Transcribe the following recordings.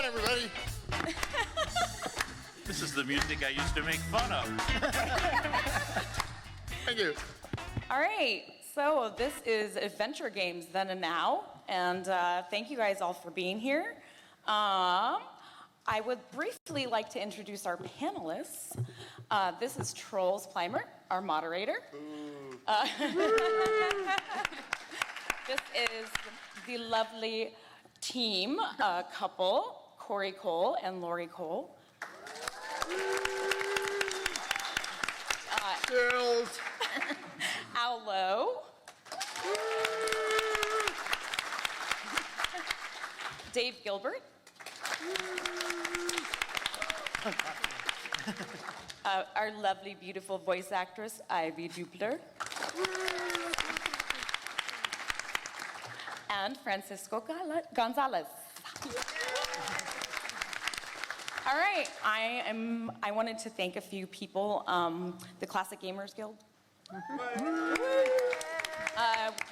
on, everybody. This is the music I used to make fun of. Thank you. All right, so this is Adventure Games Then and Now, and thank you guys all for being here. I would briefly like to introduce our panelists. This is Troels Pleimert, our moderator. This is the lovely team couple, Corey Cole and Lori Cole. Girls. Al Lowe. Dave Gilbert. Our lovely, beautiful voice actress, Ivy Dupler. And Francisco Gonzalez. All right, I wanted to thank a few people. The Classic Gamers Guild.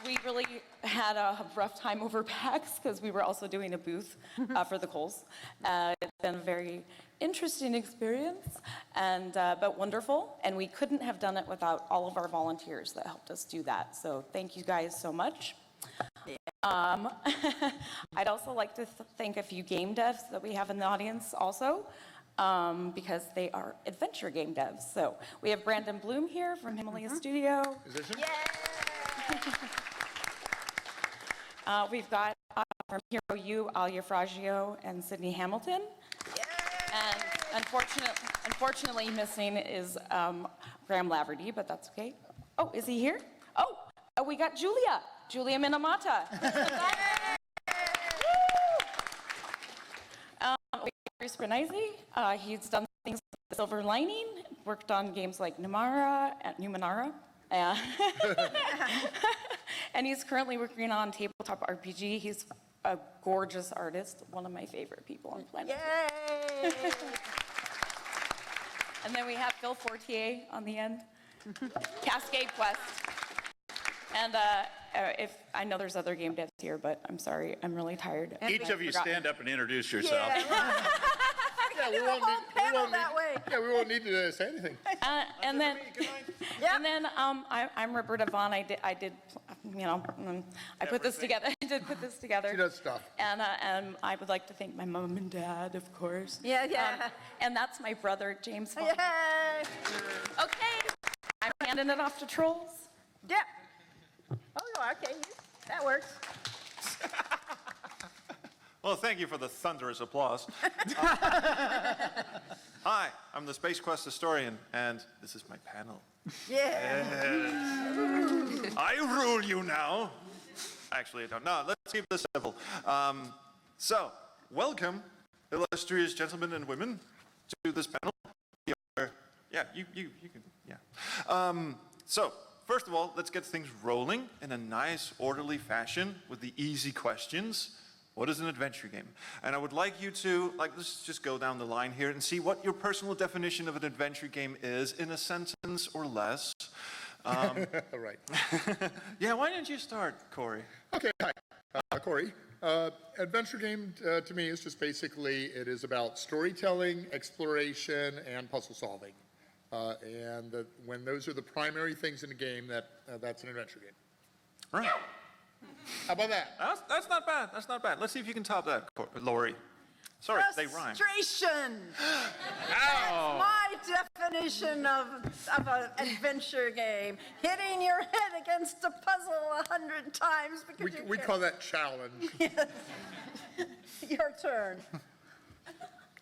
We really had a rough time over PAX because we were also doing a booth for the Coles. It's been a very interesting experience, and but wonderful. And we couldn't have done it without all of our volunteers that helped us do that. So thank you guys so much. I'd also like to thank a few game devs that we have in the audience also, because they are adventure game devs. So we have Brandon Bloom here from Himalaya Studio. Musician? We've got from Hero U, Alia Fragio, and Sydney Hamilton. And unfortunately missing is Graham Laverty, but that's okay. Oh, is he here? Oh, we got Julia Minamata. We got Bruce Bernizzi. He's done things like Silver Lining, worked on games like Numenera. And he's currently working on Tabletop RPG. He's a gorgeous artist, one of my favorite people on the planet. Yay! And then we have Phil Fortier on the end. Cascade Quest. And if I know there's other game devs here, but I'm sorry, I'm really tired. Each of you stand up and introduce yourself. Yeah, we won't need to say anything. And then I'm Roberta Vaughn. I did, you know, I put this together. I did put this together. She does stuff. And I would like to thank my mom and dad, of course. Yeah. And that's my brother, James Vaughn. Yay! Okay, I'm handing it off to Troels. Yeah. Oh, okay. That works. Well, thank you for the thunderous applause. Hi, I'm the Space Quest historian, and this is my panel. Yeah. I rule you now. Actually, I don't. No, let's keep this simple. So, welcome, illustrious gentlemen and women, to this panel. Yeah, you can, yeah. So, first of all, let's get things rolling in a nice, orderly fashion with the easy questions. What is an adventure game? And I would like you to, let's just go down the line here and see what your personal definition of an adventure game is in a sentence or less. Right. Yeah, why don't you start, Corey? Okay, hi. Corey. Adventure game to me is just basically, it is about storytelling, exploration, and puzzle solving. When those are the primary things in a game, that's an adventure game. Right. How about that? That's not bad. That's not bad. Let's see if you can top that, Lori. Sorry, they rhyme. Frustration. That's my definition of an adventure game. Hitting your head against a puzzle 100 times because We call that challenge. Your turn.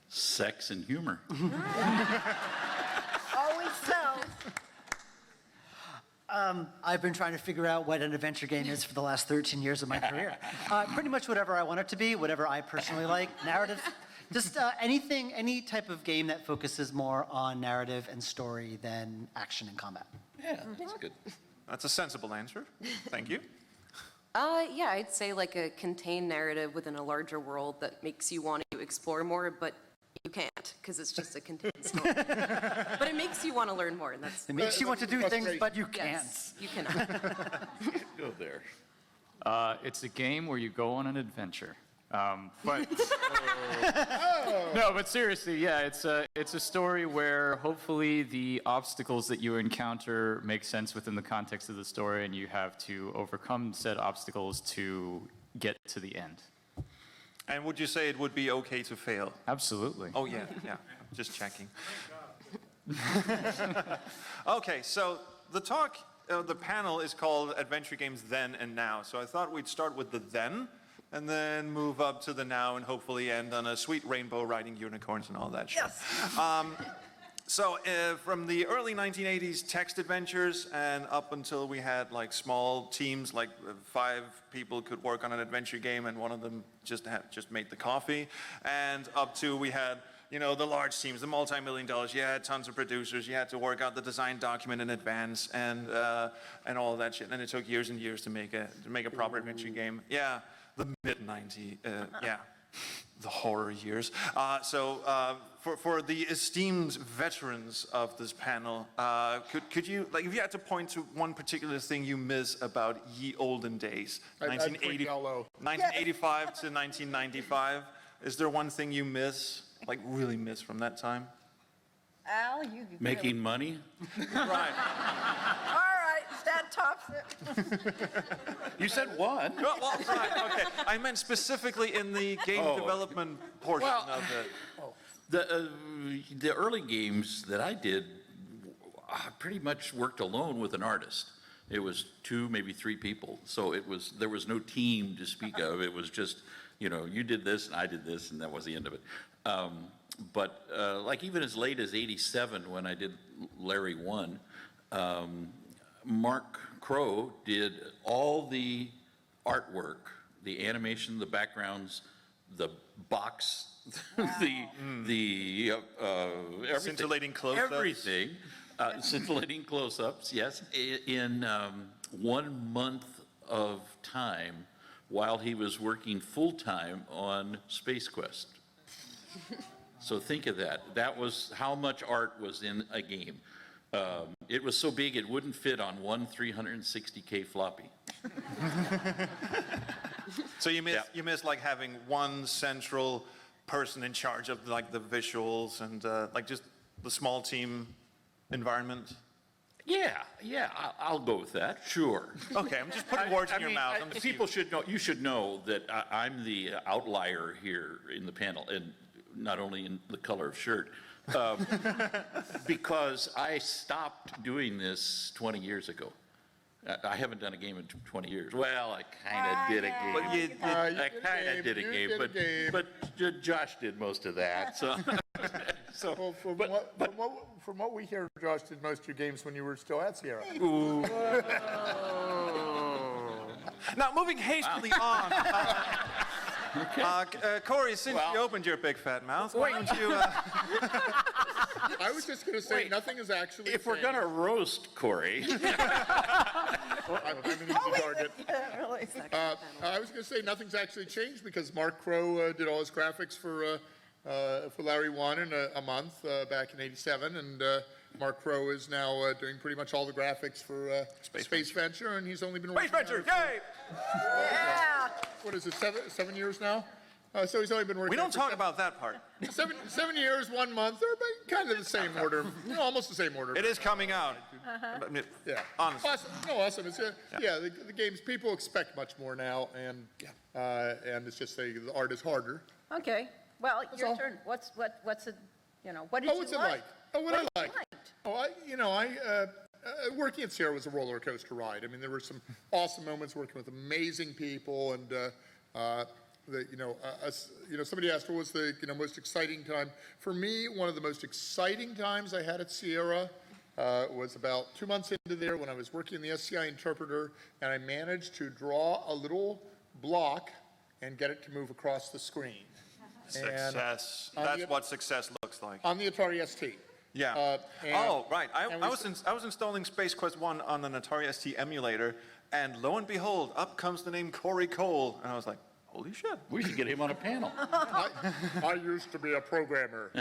Sex and humor. Always sells. I've been trying to figure out what an adventure game is for the last 13 years of my career. Pretty much whatever I want it to be, whatever I personally like, narrative, just anything, any type of game that focuses more on narrative and story than action and combat. Yeah, that's good. That's a sensible answer. Thank you. Yeah, I'd say like a contained narrative within a larger world that makes you want to explore more, but you can't because it's just a contained story. But it makes you want to learn more, and that's. It makes you want to do things, but you can't. Yes, you cannot. Go there. It's a game where you go on an adventure. But no, but seriously, yeah, it's a story where hopefully the obstacles that you encounter make sense within the context of the story, and you have to overcome said obstacles to get to the end. And would you say it would be okay to fail? Absolutely. Oh, yeah, just checking. Okay, so the panel is called Adventure Games Then and Now. So I thought we'd start with the then, and then move up to the now, and hopefully end on a sweet rainbow riding unicorns and all that shit. Yes. So from the early 1980s text adventures and up until we had like small teams, like 5 people could work on an adventure game and one of them just made the coffee, and up to we had, you know, the large teams, the multi-million dollars. You had tons of producers. You had to work out the design document in advance and all of that shit. And it took years and years to make a proper adventure game. Yeah, the mid-90s. Yeah. The horror years. For the esteemed veterans of this panel, could you, like, if you had to point to one particular thing you miss about ye olden days, I'd point to Lowe. 1985 to 1995, is there one thing you miss, like really miss from that time? Al, you. Making money? Right. All right, that tops it. You said one. Well, right, okay. I meant specifically in the game development portion of it. The early games that I did, I pretty much worked alone with an artist. It was 2, maybe 3 people. So there was no team to speak of. It was just, you know, you did this and I did this, and that was the end of it. But like even as late as '87, when I did Larry 1, Mark Crow did all the artwork, the animation, the backgrounds, the box, the everything. Scintillating close-ups. Everything. Scintillating close-ups, yes, in 1 month of time while he was working full-time on Space Quest. So think of that. That was how much art was in a game. It was so big it wouldn't fit on one 360K floppy. So you miss like having one central person in charge of like the visuals and like just the small team environment? Yeah, I'll go with that, sure. Okay, I'm just putting words in your mouth. People should know, you should know that I'm the outlier here in the panel, and not only in the color of shirt, because I stopped doing this 20 years ago. I haven't done a game in 20 years. Well, I kind of did a game. But I kind of did a game, but Josh did most of that. So, Well, from what we hear, Josh did most of your games when you were still at Sierra. Now, moving hastily on. Corey, since you opened your big fat mouth, why don't you... I was just going to say, nothing is actually if we're going to roast Corey... I'm an easy target. Really. I was going to say, nothing's actually changed because Mark Crow did all his graphics for Larry 1 in a month back in '87, and Mark Crow is now doing pretty much all the graphics for Space Venture, and he's only been Space working Venture, on it yay! Yeah. what is it, seven years now? So he's only been working. We don't for talk about that part. 7 years, 1 month. They're kind of the same order, almost the same order. It is coming out. Yeah. Honestly. Awesome. No, awesome. It's the games people expect much more now, and it's just the art is harder. Okay. Well, your all. turn. What's it? You know, what did What's you it like? like? Oh, what I like. Liked? Working at Sierra was a roller coaster ride. I mean, there were some awesome moments working with amazing people, and somebody asked what was the most exciting time. For me, one of the most exciting times I had at Sierra was about 2 months into there when I was working in the SCI interpreter, and I managed to draw a little block and get it to move across the screen. Success. And That's what success looks like. on the Atari ST. Yeah. Right. and I was installing Space Quest 1 on an Atari ST emulator, and lo and behold, up comes the name Corey Cole, and I was like, holy shit. We should get him on a panel. I used to be a programmer.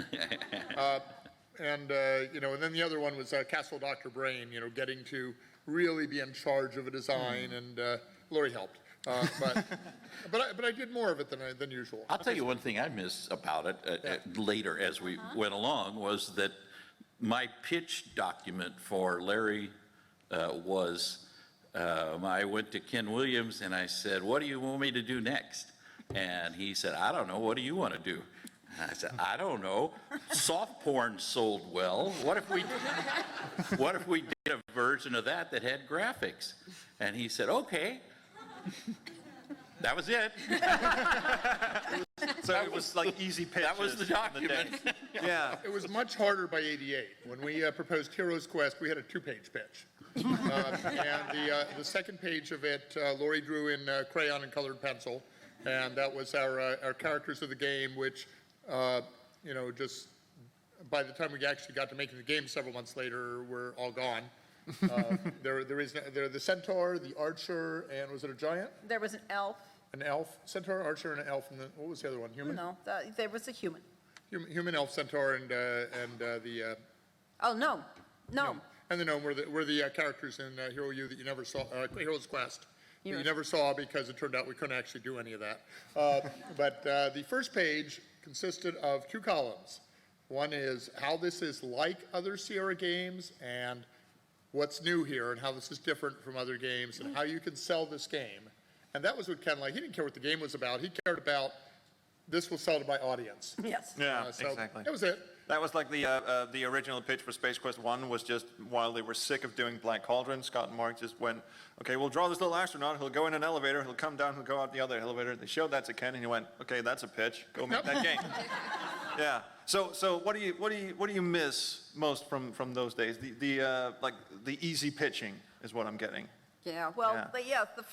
And then the other one was Castle Dr. Brain, getting to really be in charge of a design, and Lori helped. But I did more of it than usual. I'll tell you one thing I missed about it later as we went along was that my pitch document for Larry was, I went to Ken Williams and I said, what do you want me to do next? And he said, I don't know, what do you want to do? And I said, I don't know. Soft porn sold well. What if we did a version of that had graphics? And he said, okay. That was it. So it was like easy pitches. That was the document. Yeah. It was much harder by '88. When we proposed Heroes Quest, we had a 2-page pitch. And the second page of it, Lori drew in crayon and colored pencil. And that was our characters of the game, which, just by the time we actually got to making the game several months later, were all gone. There are the centaur, the archer, and was it a giant? There was an elf. An elf, centaur, archer, and an elf, and what was the other one? Human? No, there was a human. Human, elf, centaur, and the. Oh, no. And the gnome were the characters in Hero U that you never saw, Heroes Quest. That you never saw because it turned out we couldn't actually do any of that. But the first page consisted of 2 columns. One is how this is like other Sierra games and what's new here and how this is different from other games and how you can sell this game. And that was what Ken liked. He didn't care what the game was about. He cared about this will sell to my audience. Yes. Yeah, So exactly. that was it. That was like the original pitch for Space Quest 1 was just while they were sick of doing Black Cauldron, Scott and Mark just went, okay, we'll draw this little astronaut, he'll go in an elevator, he'll come down, he'll go out the other elevator. They showed that to Ken and he went, okay, that's a pitch, go make that game. Yeah. So what do you miss most from those days? The easy pitching is what I'm getting. Yeah, well, the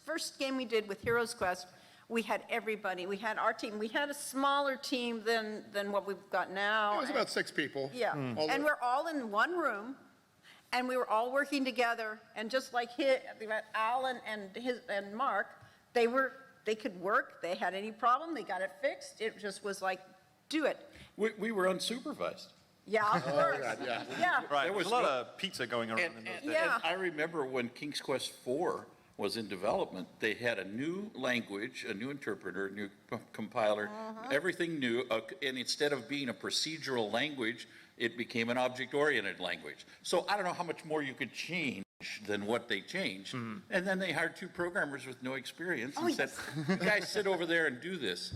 first game we did with Heroes Quest, we had everybody. We had our team. We had a smaller team than what we've got now. It was about 6 people. Yeah, and we're all in one room, and we were all working together. And just like Alan and Mark, they could work. They had any problem, they got it fixed. It just was like, do it. We were unsupervised. Yeah, of course. God, yeah. Yeah. Right, There there was was a lot no- of pizza going around in those days. Yeah. And I remember when King's Quest IV was in development, they had a new language, a new interpreter, a new compiler, everything new, and instead of being a procedural language, it became an object-oriented language. So I don't know how much more you could change than what they changed. And then they hired 2 programmers with no experience and said, you guys sit over there and do this.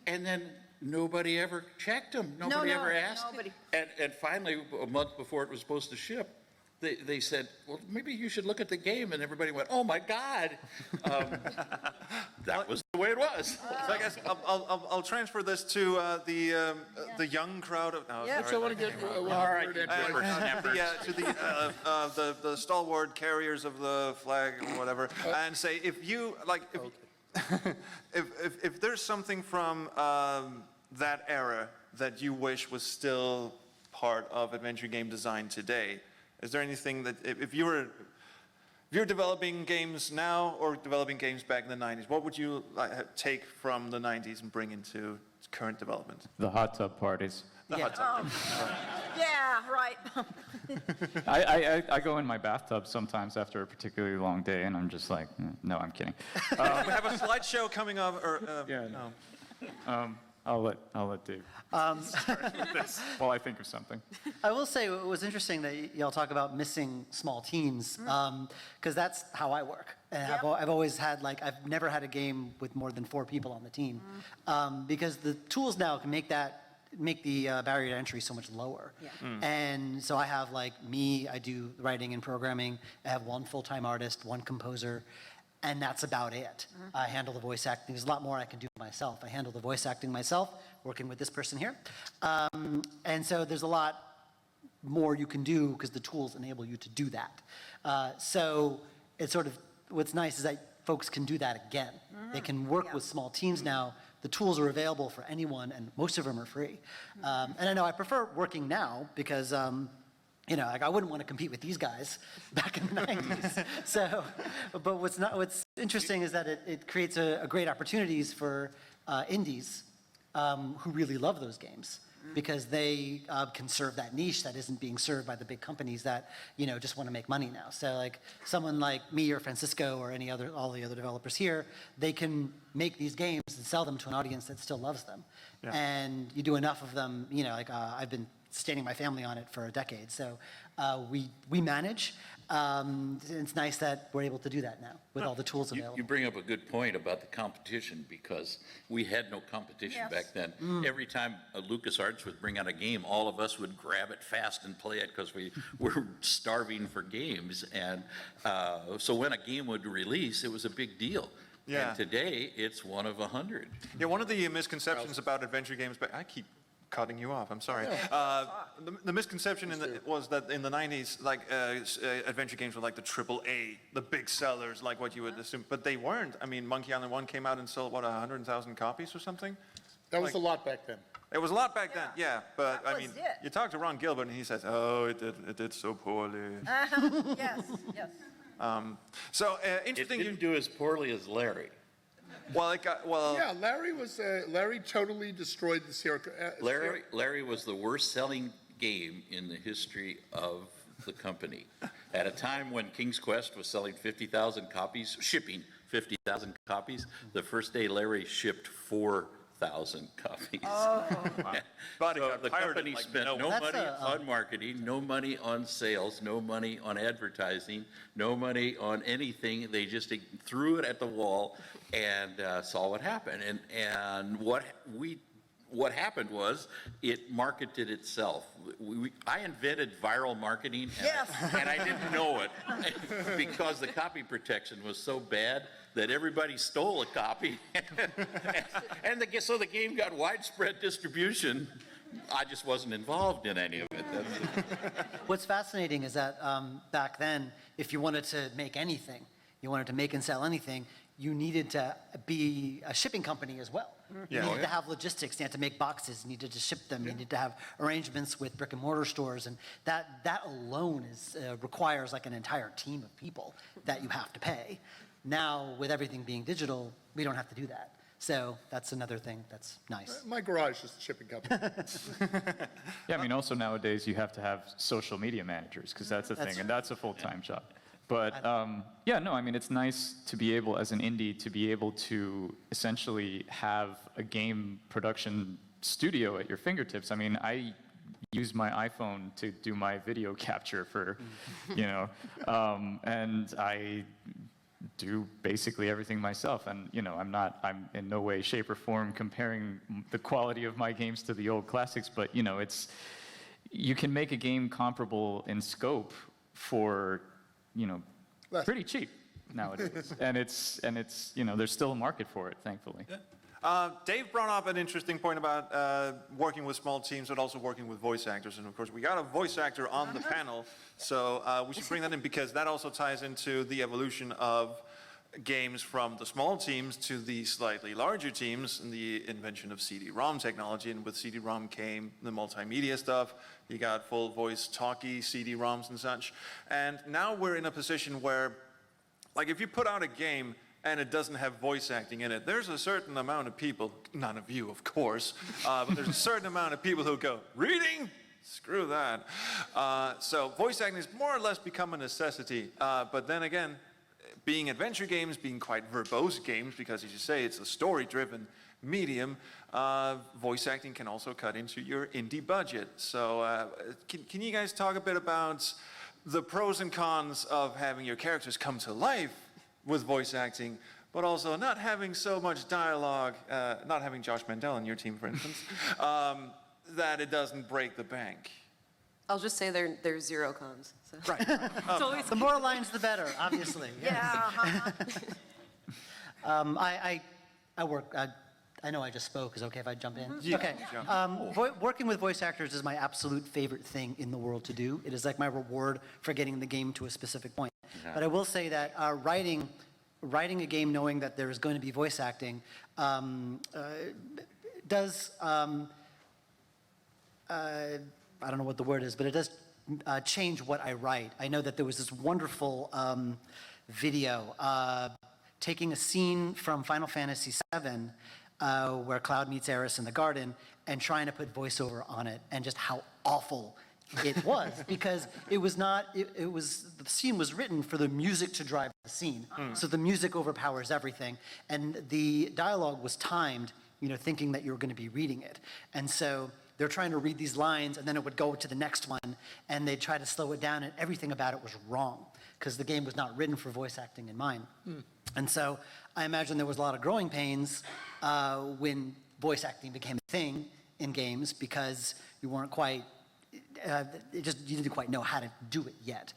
And then nobody ever checked them. Nobody ever asked. Nobody. And finally, a month before it was supposed to ship, they said, well, maybe you should look at the game. And everybody went, oh, my God. That was the way it was. So I guess I'll transfer this to the young crowd of. No, Yeah. sorry. So I want to get one right. word in. To the stalwart carriers of the flag or whatever, and say if you like if there's something from that era that you wish was still part of adventure game design today, is there anything that if you're developing games now or developing games back in the 90s, what would you take from the 90s and bring into current development? The hot tub parties. Yeah, right. I go in my bathtub sometimes after a particularly long day, and I'm just like, no, I'm kidding. We have a slideshow coming up. I'll let Dave start with this while I think of something. I will say it was interesting that y'all talk about missing small teams, because that's how I work. And I've always had, I've never had a game with more than 4 people on the team, because the tools now can make the barrier to entry so much lower. Yeah. And so I have me, I do writing and programming. I have 1 full-time artist, 1 composer, and that's about it. I handle the voice acting. There's a lot more I can do myself. I handle the voice acting myself, working with this person here. And so there's a lot more you can do because the tools enable you to do that. So it's sort of, what's nice is that folks can do that again. They can work with small teams now. The tools are available for anyone, and most of them are free. And I know I prefer working now because, I wouldn't want to compete with these guys back in the 90s. So, but what's interesting is that it creates a great opportunities for indies who really love those games. because they can serve that niche that isn't being served by the big companies that, just want to make money now. So like someone like me or Francisco or all the other developers here, they can make these games and sell them to an audience that still loves them. Yeah. And you do enough of them, I've been staining my family on it for a decade. So we manage. It's nice that we're able to do that now with all the tools available. You bring up a good point about the competition, because we had no competition Yes. back then. Every time LucasArts would bring out a game, all of us would grab it fast and play it because we were starving for games. And so when a game would release, it was a big deal. Yeah. And today, it's one of 100. Yeah, one of the misconceptions about adventure games, but I keep cutting you off, I'm sorry. The misconception was that in the 90s, like adventure games were like the AAA, the big sellers, like what you would assume, but they weren't. I mean, Monkey Island 1 came out and sold, 100,000 copies or something? That was a lot back then. It was a lot back then, yeah, but That I mean, was it. you talk to Ron Gilbert and he says, oh, it did so poorly. Yes, yes. So, It interesting, didn't do as poorly as Larry. Yeah, Larry totally destroyed the Sierra. Larry was the worst selling game in the history of the company. At a time when King's Quest was selling 50,000 copies, shipping 50,000 copies, the first day Larry shipped 4,000 copies. but it So got the pirated company like spent no no one. money on marketing, no money on sales, no money on advertising, no money on anything. They just threw it at the wall and saw what happened. And what happened was it marketed itself. I invented viral marketing, and I didn't know it because the copy protection was so bad that everybody stole a copy, so the game got widespread distribution. I just wasn't involved in any of it. What's fascinating is that back then, if you wanted to make anything, you wanted to make and sell anything, you needed to be a shipping company as well. You Yeah. needed to have logistics, you had to make boxes, you needed to ship them, you needed to have arrangements with brick and mortar stores, and that alone requires like an entire team of people that you have to pay. Now, with everything being digital, we don't have to do that. So that's another thing that's nice. My garage is a shipping company. Yeah, I mean, also nowadays you have to have social media managers, because that's a thing, and that's a full-time job. But yeah, no, I mean, it's nice to be able, as an indie, to be able to essentially have a game production studio at your fingertips. I mean, I use my iPhone to do my video capture for, and I do basically everything myself. And, I'm in no way, shape, or form comparing the quality of my games to the old classics, but, you can make a game comparable in scope for pretty cheap nowadays. and it's there's still a market for it, thankfully. Dave brought up an interesting point about working with small teams, but also working with voice actors. And of course, we got a voice actor on the panel, so we should bring that in because that also ties into the evolution of games from the small teams to the slightly larger teams and the invention of CD-ROM technology. And with CD-ROM came the multimedia stuff. You got full voice talkie CD-ROMs and such. And now we're in a position where, like, if you put out a game and it doesn't have voice acting in it, there's a certain amount of people, none of you, of course, but there's a certain amount of people who go, reading? Screw that. So voice acting has more or less become a necessity. But then again, being adventure games, being quite verbose games, because as you say, it's a story-driven medium, voice acting can also cut into your indie budget. So can you guys talk a bit about the pros and cons of having your characters come to life with voice acting, but also not having so much dialogue, not having Josh Mandel on your team, for instance, that it doesn't break the bank? I'll just say there's zero cons. So. Right. It's always The more lines, the better, obviously. Yeah. I work. I know I just spoke. Is it okay if I jump in? Yeah. Okay. Working with voice actors is my absolute favorite thing in the world to do. It is like my reward for getting the game to a specific point. But I will say that writing a game knowing that there is going to be voice acting does. I don't know what the word is, but it does change what I write. I know that there was this wonderful video taking a scene from Final Fantasy VII where Cloud meets Eris in the garden and trying to put voiceover on it and just how awful it was because it was not, it was, the scene was written for the music to drive the scene. So the music overpowers everything. And the dialogue was timed, you know, thinking that you were going to be reading it. And so they're trying to read these lines and then it would go to the next one and they'd try to slow it down and everything about it was wrong because the game was not written for voice acting in mind. And so I imagine there was a lot of growing pains when voice acting became a thing in games because you weren't quite, you didn't quite know how to do it yet.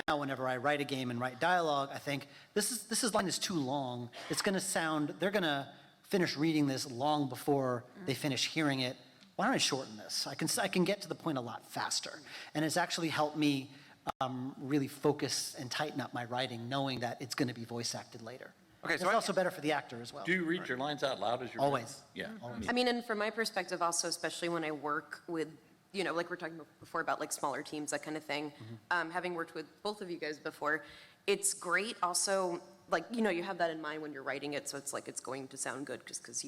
Now, whenever I write a game and write dialogue, I think this line is too long. It's going to sound, they're going to finish reading this long before they finish hearing it. Why don't I shorten this? I can get to the point a lot faster. And it's actually helped me really focus and tighten up my writing, knowing that it's going to be voice acted later. Okay, It's so also better for the actor as well. Do you read your lines out loud as you're Always. Yeah. I mean, and from my perspective also, especially when I work with, you know, like we're talking about before about like smaller teams, that kind of thing. Having worked with both of you guys before, it's great also, like, you know, you have that in mind when you're writing it, so it's like it's going to sound good just because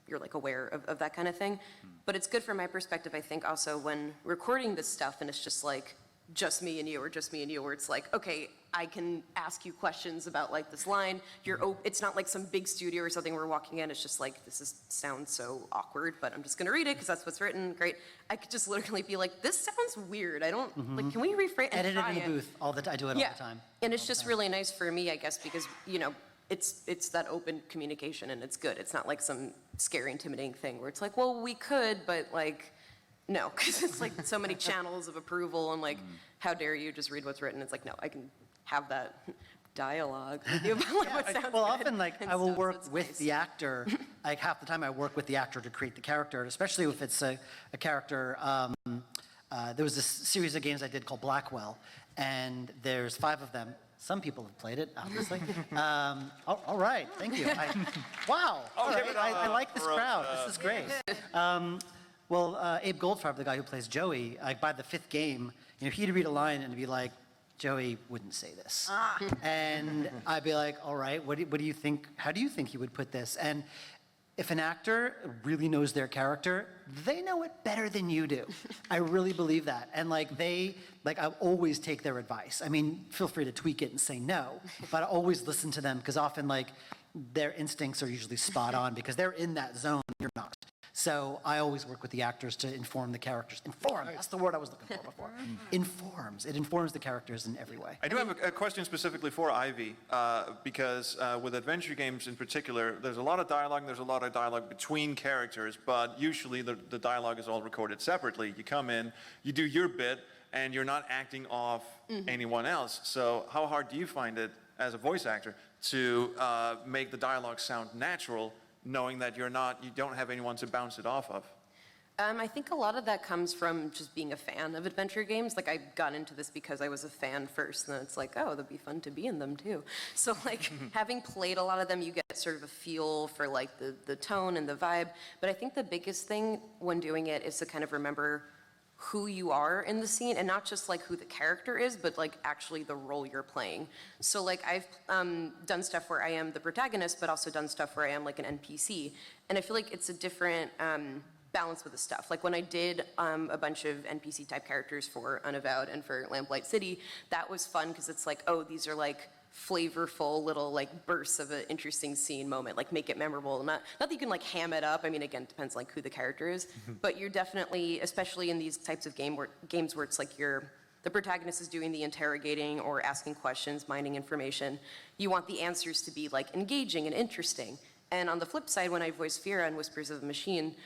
you're like aware of that kind of thing. But it's good from my perspective, I think, also when recording this stuff and it's just like, just me and you, or just me and you, where it's like, okay, I can ask you questions about like this line. It's not like some big studio or something we're walking in. It's just like, sounds so awkward, but I'm just gonna read it because that's what's written. Great. I could just literally be like, this sounds weird. I don't, like, can we rephrase and Edit it try in the booth. I do it all Yeah. the time. And it's just really nice for me, I guess, because, you know, it's that open communication and it's good. It's not like some scary, intimidating thing where it's like, well, we could, but like, no, because it's like so many channels of approval and like, how dare you just read what's written? It's like, no, I can have that dialogue with you about like, what sounds Well, good often, like, and I will stuff, so work it's with nice. the actor. Like, half the time I work with the actor to create the character, especially if it's a character. There was this series of games I did called Blackwell, and there's 5 of them. Some people have played it, obviously. All right, thank you. Wow, all right, I like this crowd. This is great. Abe Goldfarb, the guy who plays Joey, like, by the 5th game, you know, he'd read a line and be like, Joey wouldn't say this. And I'd be like, all right, what do you think, how do you think he would put this? And if an actor really knows their character, they know it better than you do. I really believe that. And like I always take their advice. I mean, feel free to tweak it and say no, but I always listen to them because often like their instincts are usually spot on because they're in that zone, you're not. So I always work with the actors to inform the characters. Inform, that's the word I was looking for before. Informs, it informs the characters in every way. I do have a question specifically for Ivy, because with adventure games in particular, there's a lot of dialogue between characters, but usually the dialogue is all recorded separately. You come in, you do your bit, and you're not acting off anyone else. So how hard do you find it as a voice actor to make the dialogue sound natural, knowing that you don't have anyone to bounce it off of? I think a lot of that comes from just being a fan of adventure games. Like, I got into this because I was a fan first, and then it's like, oh, that'd be fun to be in them too. So like, having played a lot of them, you get sort of a feel for like the tone and the vibe. But I think the biggest thing when doing it is to kind of remember who you are in the scene, and not just like who the character is, but like actually the role you're playing. So like, I've done stuff where I am the protagonist, but also done stuff where I am like an NPC. And I feel like it's a different balance with the stuff. Like when I did a bunch of NPC type characters for Unavowed and for Lamplight City, that was fun because it's like, oh, these are like flavorful little like bursts of an interesting scene moment, like make it memorable. Not that you can like ham it up. I mean, again, it depends like who the character is, but you're definitely, especially in these types of games where it's like the protagonist is doing the interrogating or asking questions, mining information. You want the answers to be like engaging and interesting. And on the flip side, when I voiced Fira in Whispers of a Machine,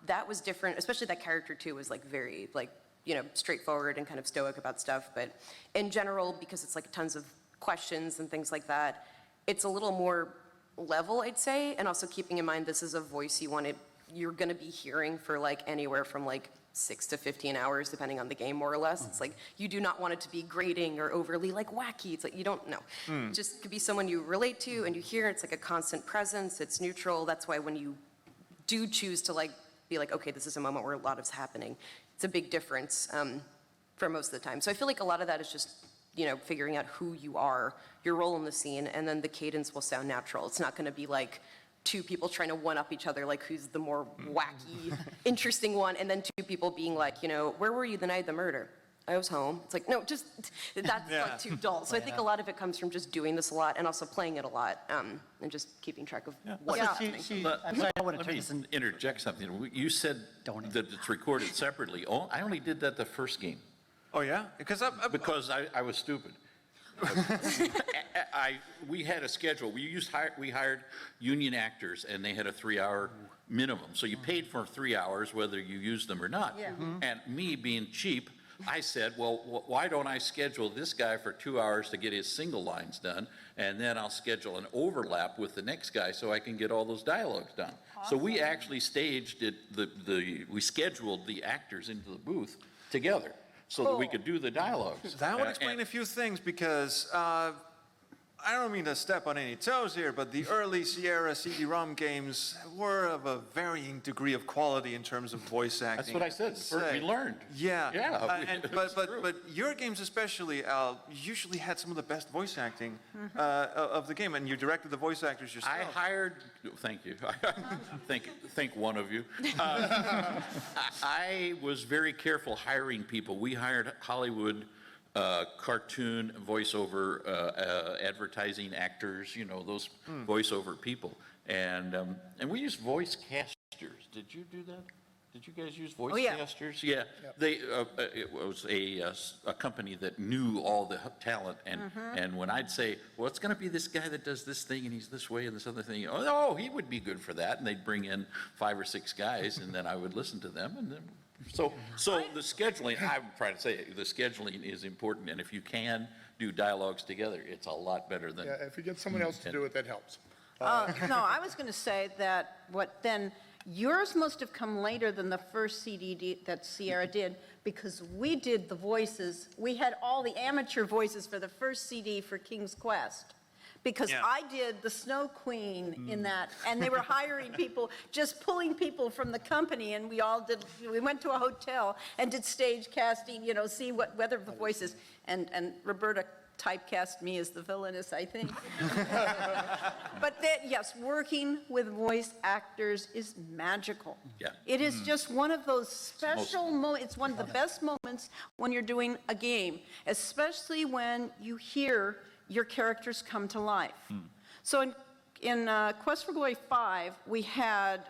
that was different, especially that character too was like very like, you know, straightforward and kind of stoic about stuff. But in general, because it's like tons of questions and things like that, it's a little more level, I'd say. And also keeping in mind, this is a voice you're gonna be hearing for like anywhere from like 6 to 15 hours, depending on the game, more or less. It's like, you do not want it to be grating or overly like wacky. It's like, you don't know. Just could be someone you relate to and you hear, it's like a constant presence, it's neutral. That's why when you do choose to like, be like, okay, this is a moment where a lot is happening, it's a big difference for most of the time. So I feel like a lot of that is just, you know, figuring out who you are, your role in the scene, and then the cadence will sound natural. It's not gonna be like, two people trying to one-up each other, like who's the more wacky, interesting one, and then two people being like, you know, where were you the night of the murder? I was home. It's like, no, just, that's like too dull. So I think a lot of it comes from just doing this a lot and also playing it a lot, and just keeping track of what's happening. I'm sorry, I want to Let turn me this in. interject something. You said Don't. that it's recorded separately. Oh, I only did that the first game Oh, yeah? Because because I was stupid. We had a schedule. We hired union actors, and they had a 3-hour minimum. So you paid for 3 hours whether you used them or not. Yeah. And me being cheap, I said, well, why don't I schedule this guy for 2 hours to get his single lines done, and then I'll schedule an overlap with the next guy so I can get all those dialogues done. So we actually staged it, we scheduled the actors into the booth together so that we could do the dialogues. that would explain a few things because I don't mean to step on any toes here, but the early Sierra CD-ROM games were of a varying degree of quality in terms of voice acting. That's what I said. We learned. Yeah. Yeah. But your games especially, Al, usually had some of the best voice acting of the game, and you directed the voice actors yourself. I hired, thank you, thank one of you. I was very careful hiring people. We hired Hollywood cartoon voiceover advertising actors, you know, those voiceover people. And we used voice casters. Did you do that? Did you guys use voice casters? Yeah. They, it was a company that knew all the talent. And when I'd say, well, it's going to be this guy that does this thing and he's this way and this other thing. Oh, no, he would be good for that. And they'd bring in 5 or 6 guys and then I would listen to them and then. So the scheduling, I'm trying to say, the scheduling is important, and if you can do dialogues together, it's a lot better than. Yeah, if you get someone else to do it, that helps. No, I was going to say that yours must have come later than the first CD that Sierra did, because we did the voices. We had all the amateur voices for the first CD for King's Quest. Because I did the Snow Queen in that, and they were hiring people, just pulling people from the company, and we went to a hotel and did stage casting, you know, see whether the voices, and Roberta typecast me as the villainess, I think. But yes, working with voice actors is magical. Yeah. It is just one of those special moments. It's one of the best moments when you're doing a game, especially when you hear your characters come to life. So in Quest for Glory 5, we had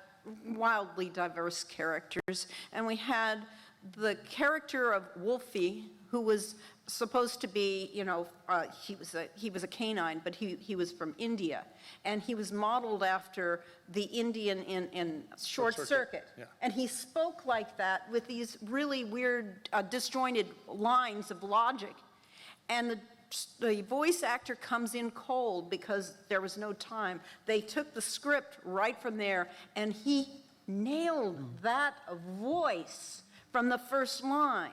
wildly diverse characters, and we had the character of Wolfie, who was supposed to be, you know, he was a canine, but he was from India, and he was modeled after the Indian in Short Circuit. Yeah. And he spoke like that with these really weird, disjointed lines of logic. And the voice actor comes in cold because there was no time. They took the script right from there, and he nailed that voice from the first line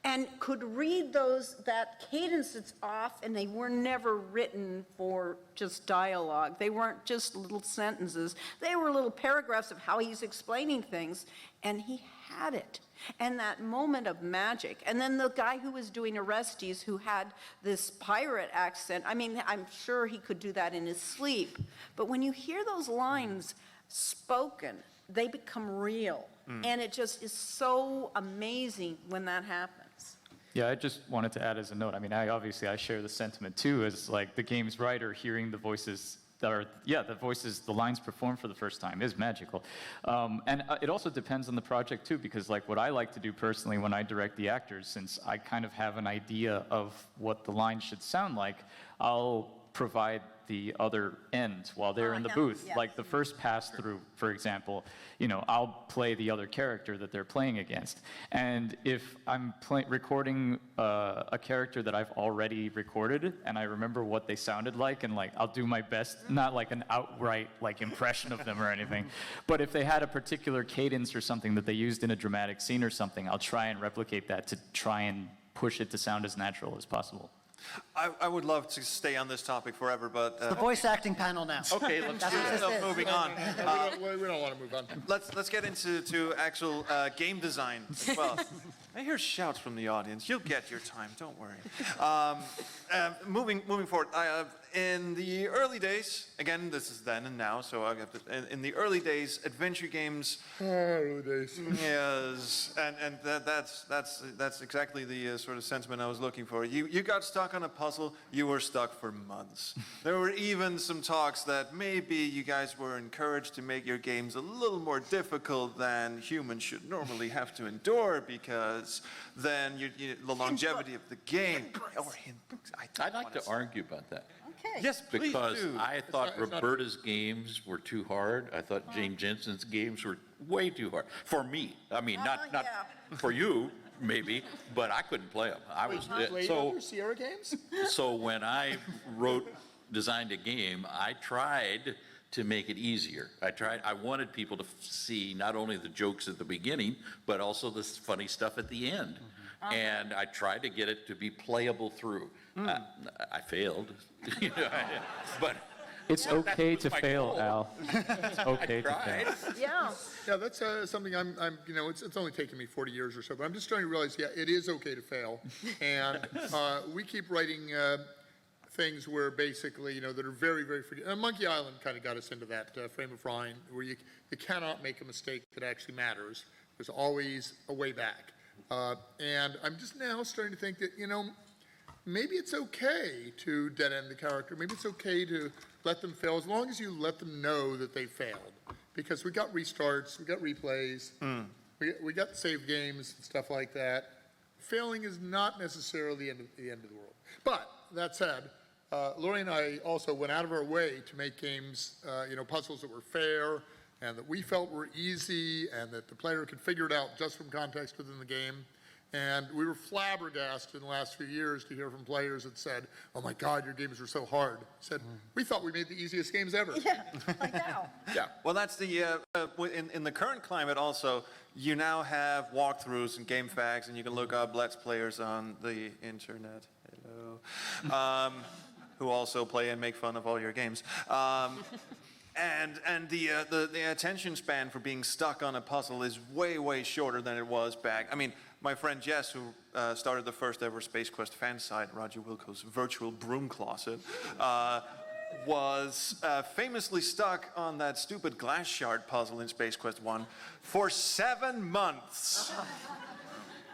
and could read that cadence that's off, and they were never written for just dialogue. They weren't just little sentences. They were little paragraphs of how he's explaining things, and he had it. And that moment of magic. And then the guy who was doing Orestes, who had this pirate accent, I mean, I'm sure he could do that in his sleep. But when you hear those lines spoken, they become real. And it just is so amazing when that happens. Yeah, I just wanted to add as a note, I mean, I share the sentiment too, as like the game's writer hearing the voices the lines performed for the first time is magical. And it also depends on the project too, because like what I like to do personally when I direct the actors, since I kind of have an idea of what the line should sound like, I'll provide the other end while they're in the booth. Yes. Like the first pass through, for example, you know, I'll play the other character that they're playing against. And if I'm recording a character that I've already recorded and I remember what they sounded like, and like I'll do my best, not like an outright like impression of them or anything, but if they had a particular cadence or something that they used in a dramatic scene or something, I'll try and replicate that to try and push it to sound as natural as possible. I would love to stay on this topic forever, but The voice acting panel now. Okay, let's That's do what it. this so is. moving on. We don't want to move on. Let's get into actual game design. Well, I hear shouts from the audience. You'll get your time. Don't worry. Moving forward. in the early days, again, this is then and now, so I have to, in the early days, adventure games. Early days. Yes, and that's exactly the sort of sentiment I was looking for. You got stuck on a puzzle, you were stuck for months. There were even some talks that maybe you guys were encouraged to make your games a little more difficult than humans should normally have to endure, because then the longevity of the game. Or hint books. I'd like to argue about that. Okay. Yes, please Because do. I thought it's not- Roberta's games were too hard. I thought James Jensen's games were way too hard. For me. I mean, not yeah. for you, maybe, but I couldn't play them. I was, Played so, other Sierra games? so when I designed a game, I tried to make it easier. I wanted people to see not only the jokes at the beginning, but also the funny stuff at the end. And I tried to get it to be playable through. I failed, you know, but It's okay to my fail, goal. Al. It's okay to tried. fail. Yeah. Yeah, that's something I'm, you know, it's only taken me 40 years or so, but I'm just starting to realize, yeah, it is okay to fail. And we keep writing things where basically, you know, that are very, very, Monkey Island kind of got us into that frame of mind where you cannot make a mistake that actually matters. There's always a way back. And I'm just now starting to think that, you know, maybe it's okay to dead end the character. Maybe it's okay to let them fail as long as you let them know that they failed. Because we got restarts, we got replays, we got save games and stuff like that. Failing is not necessarily the end of the world. But that said, Lori and I also went out of our way to make games, you know, puzzles that were fair and that we felt were easy and that the player could figure it out just from context within the game. And we were flabbergasted in the last few years to hear from players that said, oh my God, your games are so hard. I said, we thought we made the easiest games ever. Yeah, I know. Yeah. Well, that's the, in the current climate also, you now have walkthroughs and game facts, and you can look up Let's Players on the internet, hello, who also play and make fun of all your games. And the attention span for being stuck on a puzzle is way, way shorter than it was back. I mean, my friend Jess, who started the first ever Space Quest fan site, Roger Wilco's virtual broom closet, was famously stuck on that stupid glass shard puzzle in Space Quest 1 for 7 months.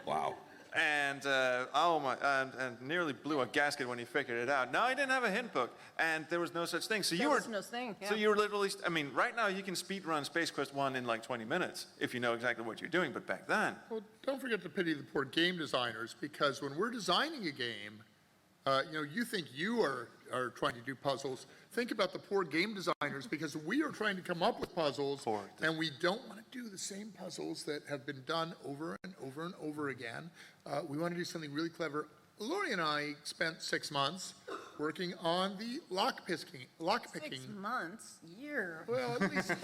Wow. And and nearly blew a gasket when he figured it out. No, he didn't have a hint book, and there was no such thing. So There was no thing, So yeah. you were literally. I mean, right now you can speed run Space Quest 1 in like 20 minutes if you know exactly what you're doing. But back then, Well, don't forget to pity the poor game designers, because when we're designing a game, you know, you think you are trying to do puzzles. Think about the poor game designers, because we are trying to come up with puzzles, and we don't want to do the same puzzles that have been done over and over and over again. We want to do something really clever. Lori and I spent 6 months working on the lock-picking. 6 months, year. Well,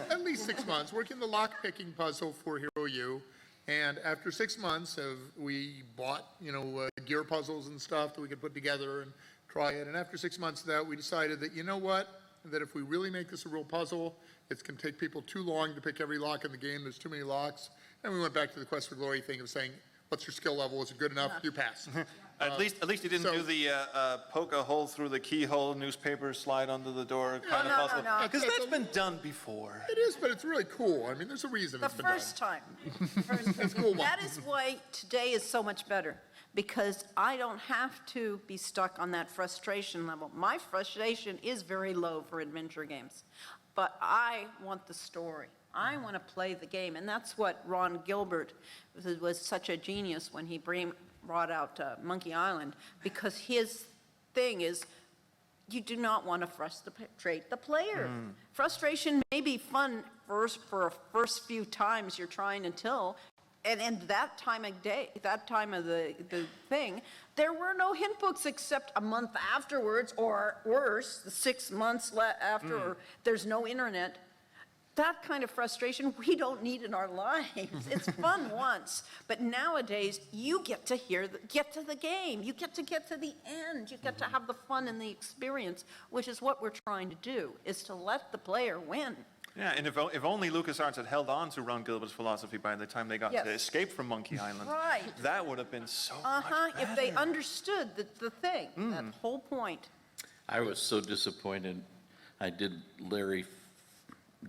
at least 6 months, working the lock-picking puzzle for Hero U. And after 6 months we bought, you know, gear puzzles and stuff that we could put together and try it. And after 6 months of that, we decided that, you know what, that if we really make this a real puzzle, it's going to take people too long to pick every lock in the game. There's too many locks. And we went back to the Quest for Glory thing of saying, what's your skill level? Is it good enough? You pass. at least you didn't so- do the poke a hole through the keyhole, newspaper slide under the door kind of no, puzzle. no. Because Okay, that's been done before. It is, but it's really cool. I mean, there's a reason The it's been done. first time. It's cool. That is why today is so much better, because I don't have to be stuck on that frustration level. My frustration is very low for adventure games, but I want the story. I want to play the game, and that's what Ron Gilbert was such a genius when he brought out Monkey Island, because his thing is, you do not want to frustrate the player. Frustration may be fun for a first few times you're trying until, and that time of day, that time of the thing, there were no hint books except a month afterwards, or worse, the 6 months after, or there's no internet. That kind of frustration we don't need in our lives. It's fun once, but nowadays you get to get to the game. You get to the end. You get to have the fun and the experience, which is what we're trying to do, is to let the player win. Yeah, and if only LucasArts had held on to Ron Gilbert's philosophy by the time they got Yes. to Escape from Monkey Island, Right. that would have been so much If they better. understood the thing, that whole point. I was so disappointed. I did Larry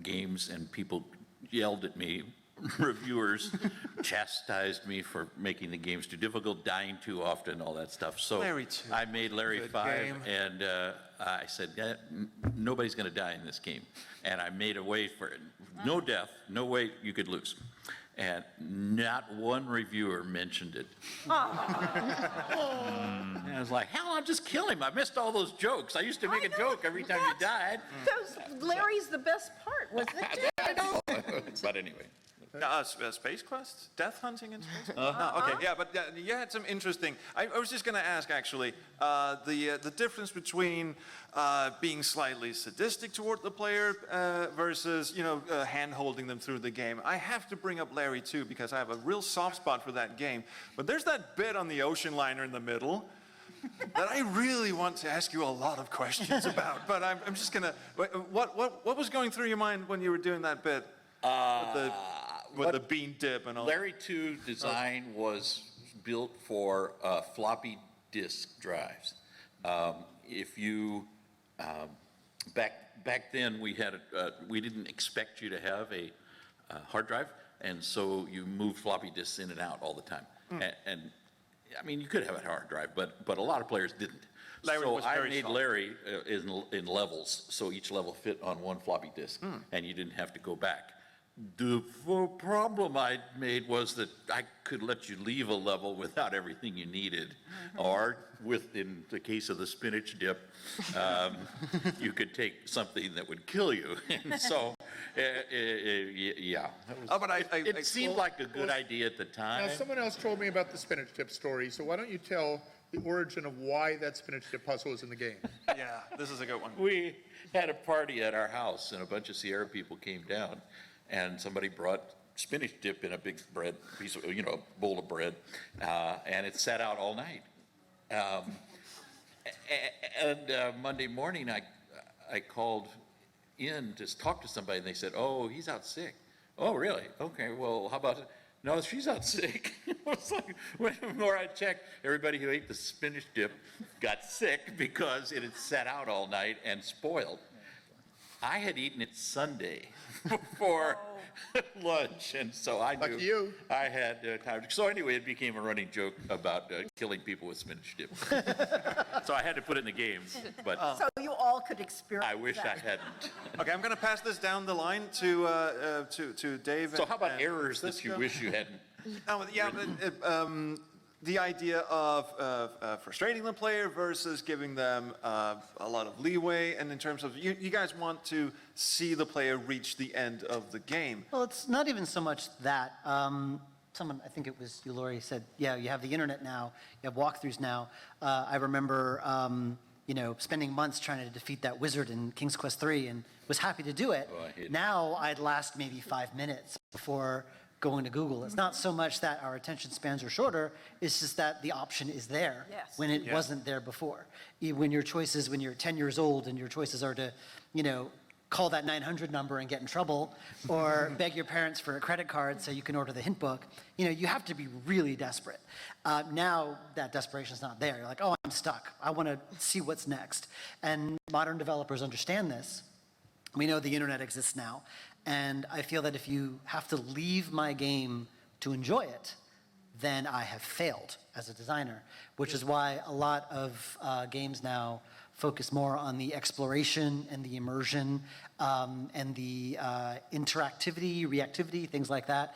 games and people yelled at me. Reviewers chastised me for making the games too difficult, dying too often, all that stuff. So Larry 2. I made Larry Good 5, game. and I said, yeah, nobody's going to die in this game. And I made a way for it. No death, no way you could lose. And not one reviewer mentioned it. And I was like, hell, I'll just kill him. I missed all those jokes. I used to make a joke every time you died. Larry's the best part, wasn't it? I know. But anyway. Space Quest? Death hunting in space? No, okay, yeah, but you had some interesting. I was just going to ask, actually, the difference between being slightly sadistic toward the player versus, hand-holding them through the game. I have to bring up Larry, too, because I have a real soft spot for that game. But there's that bit on the ocean liner in the middle that I really want to ask you a lot of questions about. But I'm just going to. What was going through your mind when you were doing that bit? With the bean dip and all. Larry 2 design was built for floppy disk drives. If you back then we had we didn't expect you to have a hard drive, and so you moved floppy disks in and out all the time. And I mean, you could have a hard drive, but a lot of players didn't. Larry so was I very made strong. Larry in levels, so each level fit on one floppy disk, and you didn't have to go back. The problem I made was that I could let you leave a level without everything you needed, or in the case of the spinach dip, you could take something that would kill you. And so, yeah. It seemed like a good idea at the time. Now, someone else told me about the spinach dip story, so why don't you tell the origin of why that spinach dip puzzle is in the game? Yeah, this is a good one. We had a party at our house, and a bunch of Sierra people came down, and somebody brought spinach dip in a big bread piece of, bowl of bread, and it sat out all night. Monday morning, I called in to talk to somebody, and they said, "Oh, he's out sick." "Oh, really? Okay. Well, how about it?" "No, she's out sick." It was like, the more I checked, everybody who ate the spinach dip got sick because it had sat out all night and spoiled. I had eaten it Sunday before lunch, and so I knew Lucky you. I had time. So anyway, it became a running joke about killing people with spinach dip. So I had to put it in the game, but So you all could experience I wish that. I hadn't. Okay, I'm going to pass this down the line to Dave. So how about and errors that you Francisco. wish you hadn't? The idea of frustrating the player versus giving them a lot of leeway, and in terms of you guys want to see the player reach the end of the game. Well, it's not even so much that. Someone, I think it was you, Lori, said, yeah, you have the internet now, you have walkthroughs now. I remember, spending months trying to defeat that wizard in King's Quest III and was happy to do it. Oh, I hate it. Now I'd last maybe 5 minutes before going to Google. It's not so much that our attention spans are shorter, it's just that the option is there Yes. when it wasn't there before. When you're 10 years old and your choices are to, call that 900 number and get in trouble, or beg your parents for a credit card so you can order the hint book, you have to be really desperate. Now that desperation's not there. You're like, oh, I'm stuck. I want to see what's next. And modern developers understand this. We know the internet exists now. And I feel that if you have to leave my game to enjoy it, then I have failed as a designer, which is why a lot of games now focus more on the exploration and the immersion and the interactivity, reactivity, things like that,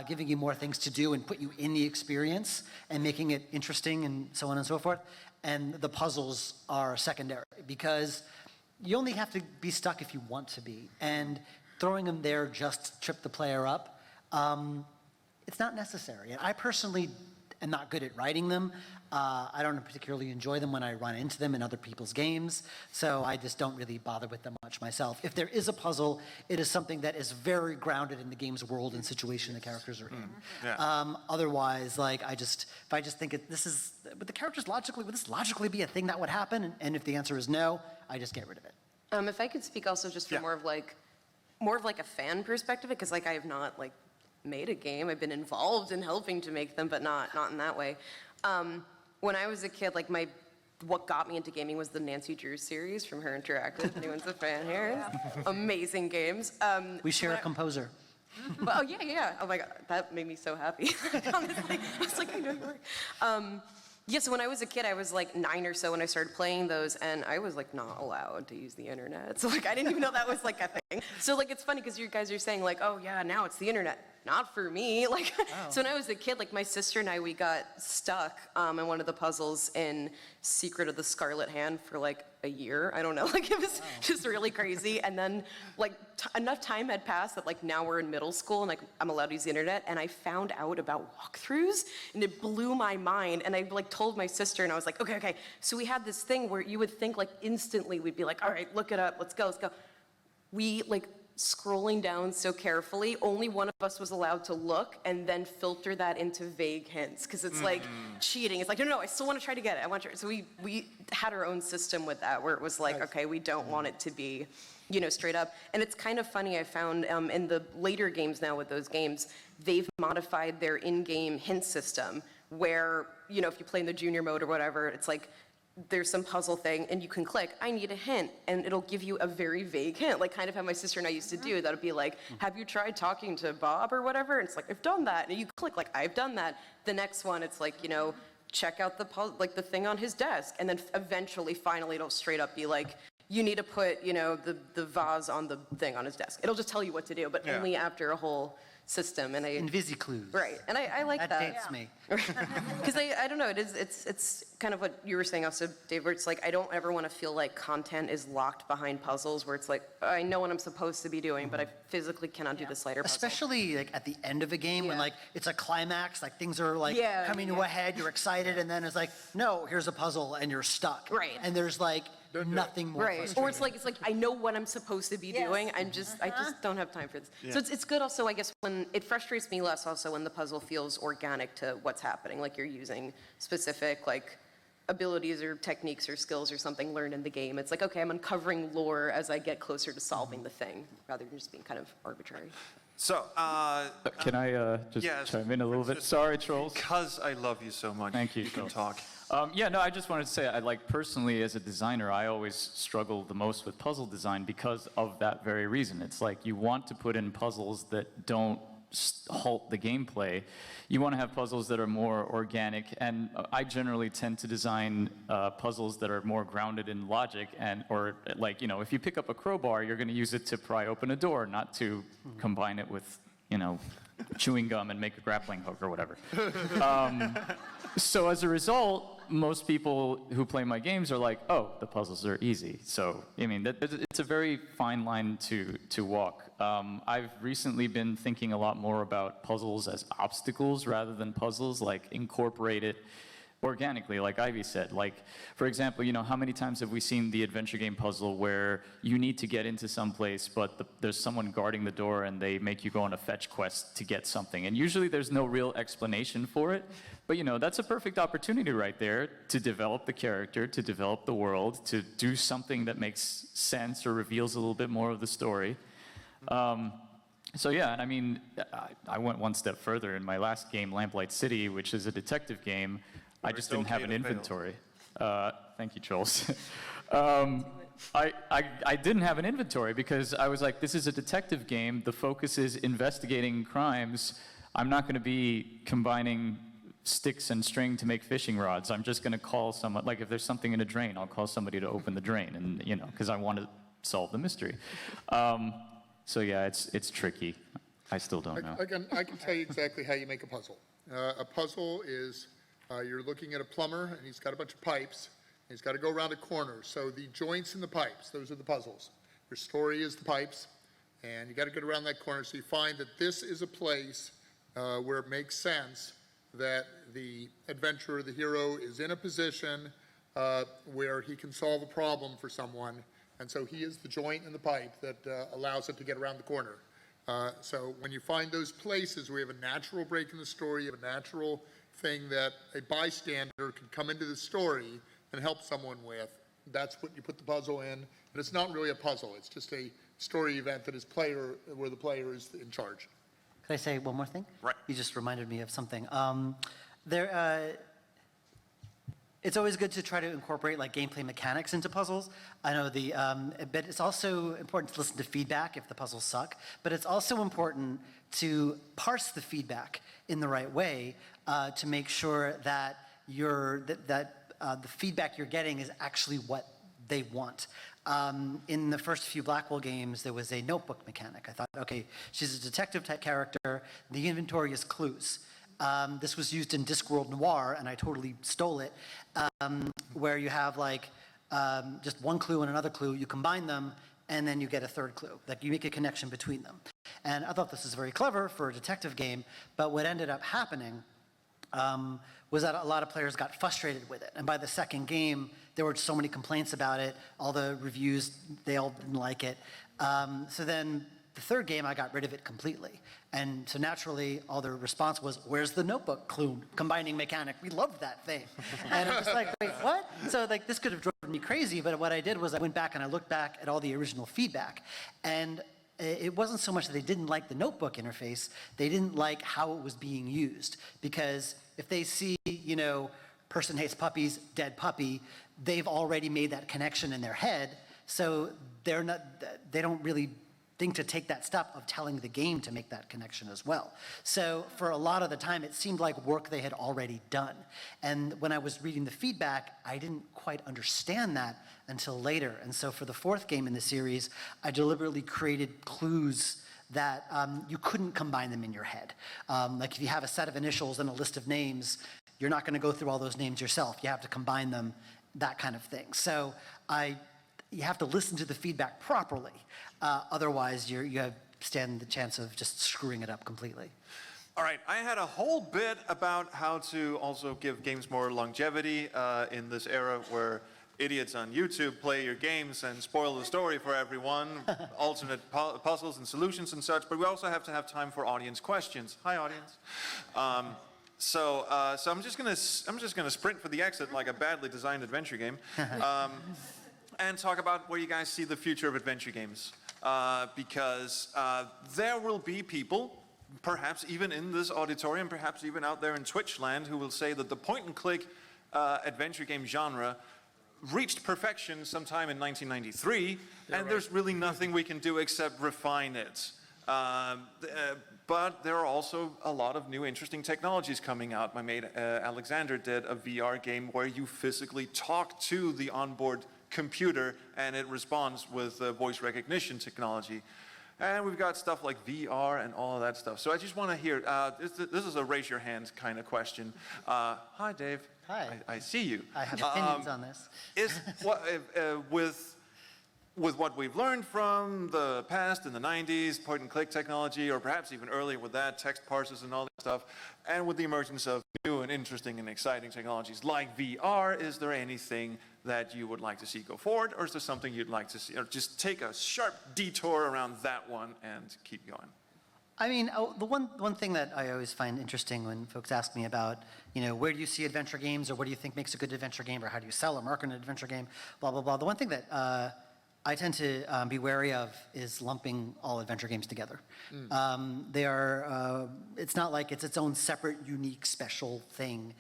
giving you more things to do and put you in the experience and making it interesting and so on and so forth. And the puzzles are secondary because you only have to be stuck if you want to be. And throwing them there just to trip the player up, it's not necessary. And I personally am not good at writing them. I don't particularly enjoy them when I run into them in other people's games, so I just don't really bother with them much myself. If there is a puzzle, it is something that is very grounded in the game's world and situation the characters are in. Yeah. Otherwise, if I just think would the characters would this logically be a thing that would happen? And if the answer is no, I just get rid of it. If I could speak also just from more of a fan perspective, because I have not made a game. I've been involved in helping to make them, but not in that way. When I was a kid, my what got me into gaming was the Nancy Drew series from Her Interactive. Anyone's a fan here? Amazing games. We share a composer. But, oh, yeah. Oh, my God. That made me so happy. Honestly, I was like, I know you were. Yeah, so when I was a kid, I was like 9 or so when I started playing those, and I was like not allowed to use the internet. So like I didn't even know that was like a thing. So like it's funny because you guys are saying like, oh yeah, now it's the internet. Not for me. Like, so when I was a kid, like my sister and I, we got stuck in one of the puzzles in Secret of the Scarlet Hand for like a year. I don't know. Like it was just really crazy. And then like enough time had passed that like now we're in middle school and like I'm allowed to use the internet. And I found out about walkthroughs and it blew my mind. And I like told my sister and I was like, okay. So we had this thing where you would think like instantly we'd be like, all right, look it up. Let's go. We like scrolling down so carefully, only one of us was allowed to look and then filter that into vague hints because it's like cheating. It's like, no, I still want to try to get it. I want to. So we had our own system with that where it was like, okay, we don't want it to be, straight up. And it's kind of funny, I found in the later games now with those games, they've modified their in-game hint system where, if you play in the junior mode or whatever, it's like, there's some puzzle thing and you can click, I need a hint, and it'll give you a very vague hint, like kind of how my sister and I used to do. That'd be like, have you tried talking to Bob or whatever? And it's like, I've done that. And you click like, I've done that. The next one, it's like, check out the thing on his desk. And then eventually, finally, it'll straight up be like, you need to put, the vase on the thing on his desk. It'll just tell you what to do, but only after a whole system. And Invisiclues. Right, and I like that. That dates me. Because I don't know, it's kind of what you were saying also, Dave, where it's like, I don't ever want to feel like content is locked behind puzzles where it's like, I know what I'm supposed to be doing, but I physically cannot do this later puzzle. Especially like at the end of a game when like it's a climax, like things are like Yeah, coming to a head, you're excited, and then it's like, no, here's a puzzle, and you're stuck. Right. And there's like nothing more Right, frustrating. or it's like I know what I'm supposed to be doing. I just don't have time for this. So it's good also, I guess, when it frustrates me less also when the puzzle feels organic to what's happening, like you're using specific like abilities or techniques or skills or something learned in the game. It's like, okay, I'm uncovering lore as I get closer to solving the thing, rather than just being kind of arbitrary. So, Can I just yes, chime in a little bit? Sorry, Troels. because I love you so much, Thank you, you can Troels. talk. I just wanted to say, I personally as a designer, I always struggle the most with puzzle design because of that very reason. It's like you want to put in puzzles that don't halt the gameplay. You want to have puzzles that are more organic, and I generally tend to design puzzles that are more grounded in logic, or if you pick up a crowbar, you're going to use it to pry open a door, not to combine it with, chewing gum and make a grappling hook or whatever. So as a result, most people who play my games are like, oh, the puzzles are easy. So, it's a very fine line to walk. I've recently been thinking a lot more about puzzles as obstacles rather than puzzles, like incorporate it organically, like Ivy said. Like, for example, how many times have we seen the adventure game puzzle where you need to get into some place, but there's someone guarding the door and they make you go on a fetch quest to get something. And usually there's no real explanation for it. But, that's a perfect opportunity right there to develop the character, to develop the world, to do something that makes sense or reveals a little bit more of the story. I went one step further in my last game, Lamplight City, which is a detective game. I just didn't have an inventory. Thank you, Troels. I didn't have an inventory because I was like, this is a detective game. The focus is investigating crimes. I'm not going to be combining sticks and string to make fishing rods. I'm just going to call someone, like if there's something in a drain, I'll call somebody to open the drain, and because I want to solve the mystery. It's tricky. I still don't know. I can tell you exactly how you make a puzzle. A puzzle is you're looking at a plumber, and he's got a bunch of pipes. And he's got to go around a corner. So the joints in the pipes, those are the puzzles. Your story is the pipes, and you got to get around that corner. So you find that this is a place where it makes sense that the adventurer, the hero, is in a position where he can solve a problem for someone. And so he is the joint in the pipe that allows it to get around the corner. So when you find those places where you have a natural break in the story, you have a natural thing that a bystander could come into the story and help someone with, that's what you put the puzzle in. And it's not really a puzzle, it's just a story event that is where the player is in charge. Could I say one more thing? Right. You just reminded me of something. it's always good to try to incorporate like gameplay mechanics into puzzles. I know but it's also important to listen to feedback if the puzzles suck, but it's also important to parse the feedback in the right way to make sure that the feedback you're getting is actually what they want. In the first few Blackwell games, there was a notebook mechanic. I thought, okay, she's a detective type character. The inventory is clues. This was used in Discworld Noir, and I totally stole it, where you have like just one clue and another clue. You combine them, and then you get a third clue. Like you make a connection between them. And I thought this was very clever for a detective game, but what ended up happening was that a lot of players got frustrated with it. And by the second game, there were so many complaints about it. All the reviews, they all didn't like it. So then the third game, I got rid of it completely. And so naturally, all the response was, where's the notebook clue combining mechanic? We loved that thing. And I'm just like, wait, what? So like this could have driven me crazy, but what I did was I went back and I looked back at all the original feedback. And it wasn't so much that they didn't like the notebook interface, they didn't like how it was being used. Because if they see, person hates puppies, dead puppy, they've already made that connection in their head, so they don't really think to take that step of telling the game to make that connection as well. So for a lot of the time, it seemed like work they had already done. And when I was reading the feedback, I didn't quite understand that until later. And so for the fourth game in the series, I deliberately created clues that you couldn't combine them in your head. Like if you have a set of initials and a list of names, you're not gonna go through all those names yourself. You have to combine them, that kind of thing. So you have to listen to the feedback properly. Otherwise, you stand the chance of just screwing it up completely. All right, I had a whole bit about how to also give games more longevity in this era where idiots on YouTube play your games and spoil the story for everyone, alternate puzzles and solutions and such, but we also have to have time for audience questions. Hi, audience. So I'm just gonna sprint for the exit like a badly designed adventure game, and talk about where you guys see the future of adventure games, because there will be people, perhaps even in this auditorium, perhaps even out there in Twitch land, who will say that the point-and-click adventure game genre reached perfection sometime in 1993, and there's really nothing we can do except refine it. But there are also a lot of new interesting technologies coming out. My mate Alexander did a VR game where you physically talk to the onboard computer and it responds with voice recognition technology. And we've got stuff like VR and all of that stuff. So I just want to hear, this is a raise your hand kind of question. Hi, Dave. Hi. I see you. I have opinions on this. With what we've learned from the past in the 90s, point-and-click technology, or perhaps even earlier with that, text parsers and all that stuff, and with the emergence of new and interesting and exciting technologies like VR, is there anything that you would like to see go forward, or is there something you'd like to see, or just take a sharp detour around that one and keep going? I mean, the one thing that I always find interesting when folks ask me about, where do you see adventure games, or what do you think makes a good adventure game, or how do you sell or market an adventure game, blah, blah, blah. The one thing that I tend to be wary of is lumping all adventure games together. They are, it's not like it's its own separate, unique, special thing.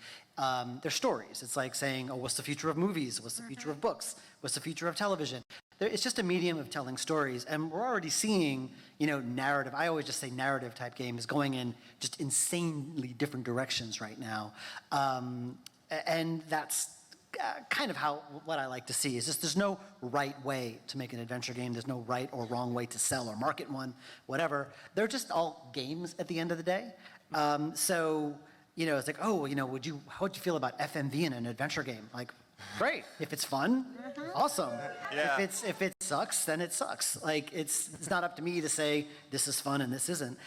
They're stories. It's like saying, oh, what's the future of movies? What's the future of books? What's the future of television? It's just a medium of telling stories. And we're already seeing, narrative. I always just say narrative type games going in just insanely different directions right now. And that's kind of what I like to see is just there's no right way to make an adventure game. There's no right or wrong way to sell or market one, whatever. They're just all games at the end of the day. So, it's like, oh, how would you feel about FMV in an adventure game? Like, great. If it's fun, awesome. Yeah. If it sucks, then it sucks. Like, it's not up to me to say this is fun and this isn't.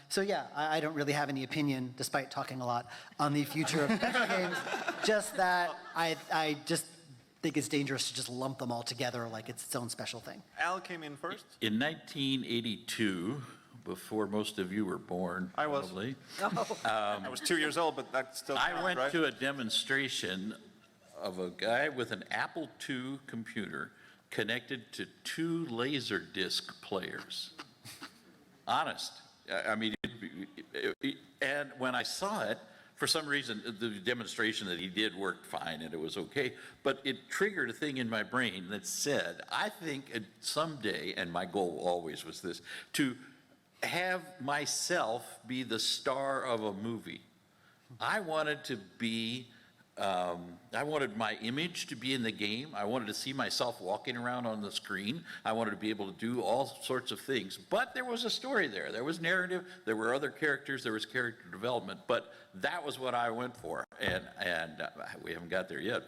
So yeah, I don't really have any opinion, despite talking a lot, on the future of adventure games. Just that I just think it's dangerous to just lump them all together like it's its own special thing. Al came in first. In 1982, before most of you were born, I was. probably, I was 2 years old, but that still counts, I went right? to a demonstration of a guy with an Apple II computer connected to 2 Laserdisc players. Honest. I mean, and when I saw it, for some reason, the demonstration that he did worked fine and it was okay, but it triggered a thing in my brain that said, I think someday, and my goal always was this, to have myself be the star of a movie. I wanted to be, I wanted my image to be in the game. I wanted to see myself walking around on the screen. I wanted to be able to do all sorts of things. But there was a story there. There was narrative. There were other characters. There was character development. But that was what I went for. And we haven't got there yet.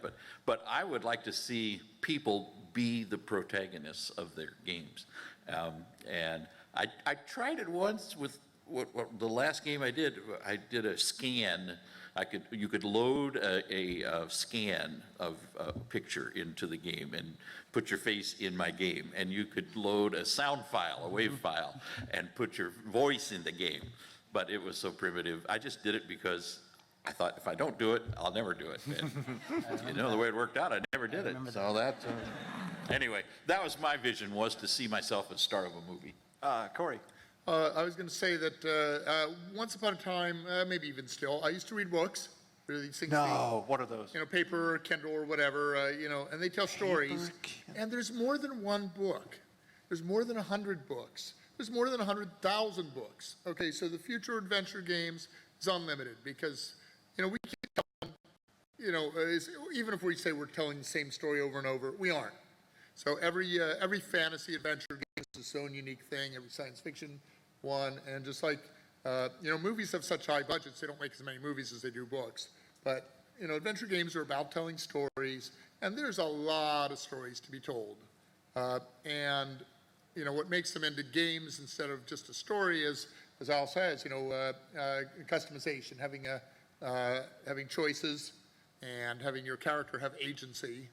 But I would like to see people be the protagonists of their games. And I tried it once with the last game I did a scan. You could load a scan of a picture into the game and put your face in my game, and you could load a sound file, a wave file, and put your voice in the game. But it was so primitive. I just did it because I thought if I don't do it, I'll never do it. And you know the way it worked out, I never did it. So that's anyway. That was my vision, was to see myself as star of a movie. Corey. I was going to say that once upon a time, maybe even still, I used to read books. These things, No, what are those? paper, Kindle, or whatever, and they tell stories. And there's more than one book. There's more than 100 books. There's more than 100,000 books. Okay, so the future of adventure games is unlimited because, we keep telling, even if we say we're telling the same story over and over, we aren't. So every fantasy adventure game is its own unique thing, every science fiction one, and just like, movies have such high budgets, they don't make as many movies as they do books. But, adventure games are about telling stories, and there's a lot of stories to be told. And, what makes them into games instead of just a story is, as Al says, customization, having choices, and having your character have agency.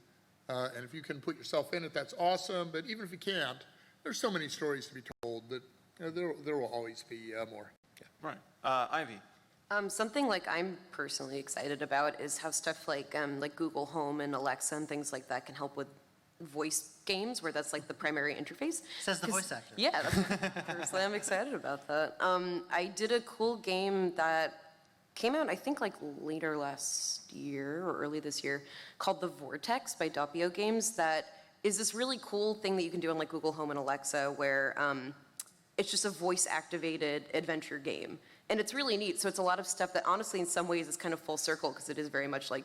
And if you can put yourself in it, that's awesome. But even if you can't, there's so many stories to be told that there will always be more. Yeah. Right. Ivy. Something like I'm personally excited about is how stuff like Google Home and Alexa and things like that can help with voice games where that's like the primary interface. Says the voice actor. Yeah, personally I'm excited about that. I did a cool game that came out, I think, like later last year or early this year, called The Vortex by Doppio Games. That is this really cool thing that you can do on like Google Home and Alexa, where it's just a voice-activated adventure game, and it's really neat. So it's a lot of stuff that, honestly, in some ways, is kind of full circle because it is very much like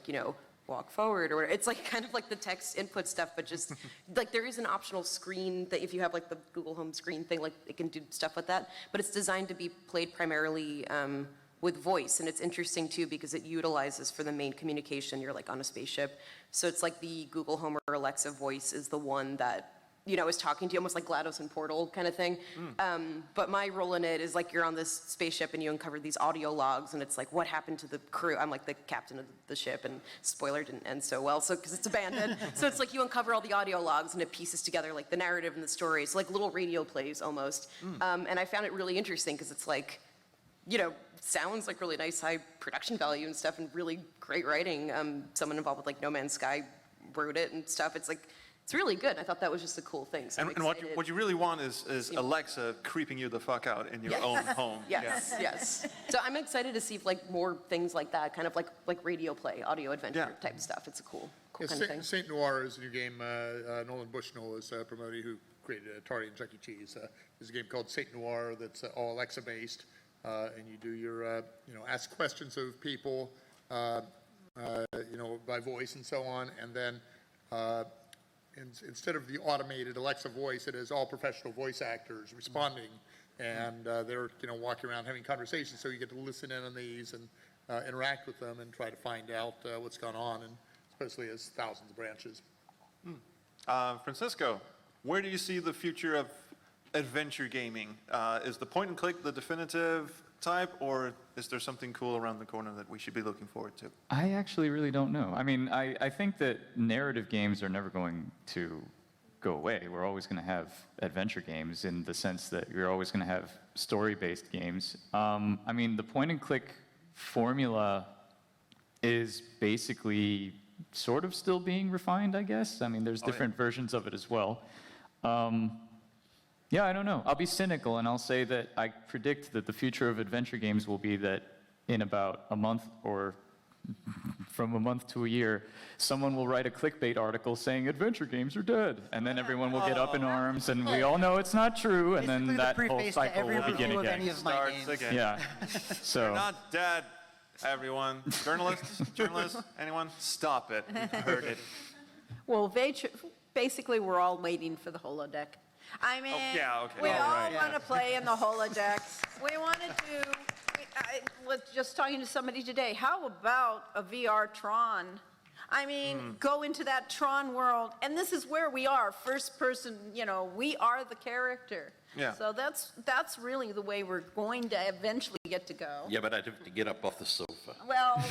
walk forward, or it's like kind of like the text input stuff, but just like there is an optional screen that if you have like the Google Home screen thing, like it can do stuff with that. But it's designed to be played primarily with voice, and it's interesting too because it utilizes for the main communication, you're like on a spaceship. So it's like the Google Home or Alexa voice is the one that, is talking to you, almost like GLaDOS and Portal kind of thing. But my role in it is like you're on this spaceship and you uncover these audio logs, and it's like, what happened to the crew? I'm like the captain of the ship, and spoiler, didn't end so well, so because it's abandoned. So it's like you uncover all the audio logs and it pieces together like the narrative and the story. It's like little radio plays almost. And I found it really interesting because it's like, sounds like really nice high production value and stuff, and really great writing. Someone involved with like No Man's Sky wrote it and stuff. It's like, it's really good. I thought that was just a cool thing. So And what you really want is Alexa creeping you the fuck out in your own home. Yes, yes. So I'm excited to see if like more things like that, kind of like radio play, audio adventure type stuff. It's a cool kind of thing. Saint Noir is a new game. Nolan Bushnell is promoting, who created Atari and Chuck E. Cheese. There's a game called Saint Noir that's all Alexa based. And you do your, ask questions of people, by voice and so on. And then instead of the automated Alexa voice, it is all professional voice actors responding. And they're, walking around having conversations. So you get to listen in on these and interact with them and try to find out what's gone on. And especially as thousands of branches. Francisco, where do you see the future of adventure gaming? Is the point and click the definitive type, or is there something cool around the corner that we should be looking forward to? I actually really don't know. I mean, I think that narrative games are never going to go away. We're always going to have adventure games in the sense that you're always going to have story-based games. I mean, the point and click formula is basically sort of still being refined, I guess. I mean, there's different versions of it as well. Yeah, I don't know. I'll be cynical and I'll say that I predict that the future of adventure games will be that in about a month or from a month to a year, someone will write a clickbait article saying adventure games are dead, and then everyone will get up in arms, and we all know it's not true, and then Basically the that whole preface to cycle every will begin review of any again. of my Starts games. again. Yeah. So. Not dead, everyone. Journalists, anyone? Stop it. We've heard it. Well, basically, we're all waiting for the holodeck. I mean, yeah, okay. we Oh, all right. want to play in the holodeck. We want to do, I was just talking to somebody today, how about a VR Tron? I mean, go into that Tron world, and this is where we are, first person, we are the character. Yeah. So that's really the way we're going to eventually get to go. Yeah, but I'd have to get up off the sofa. Well,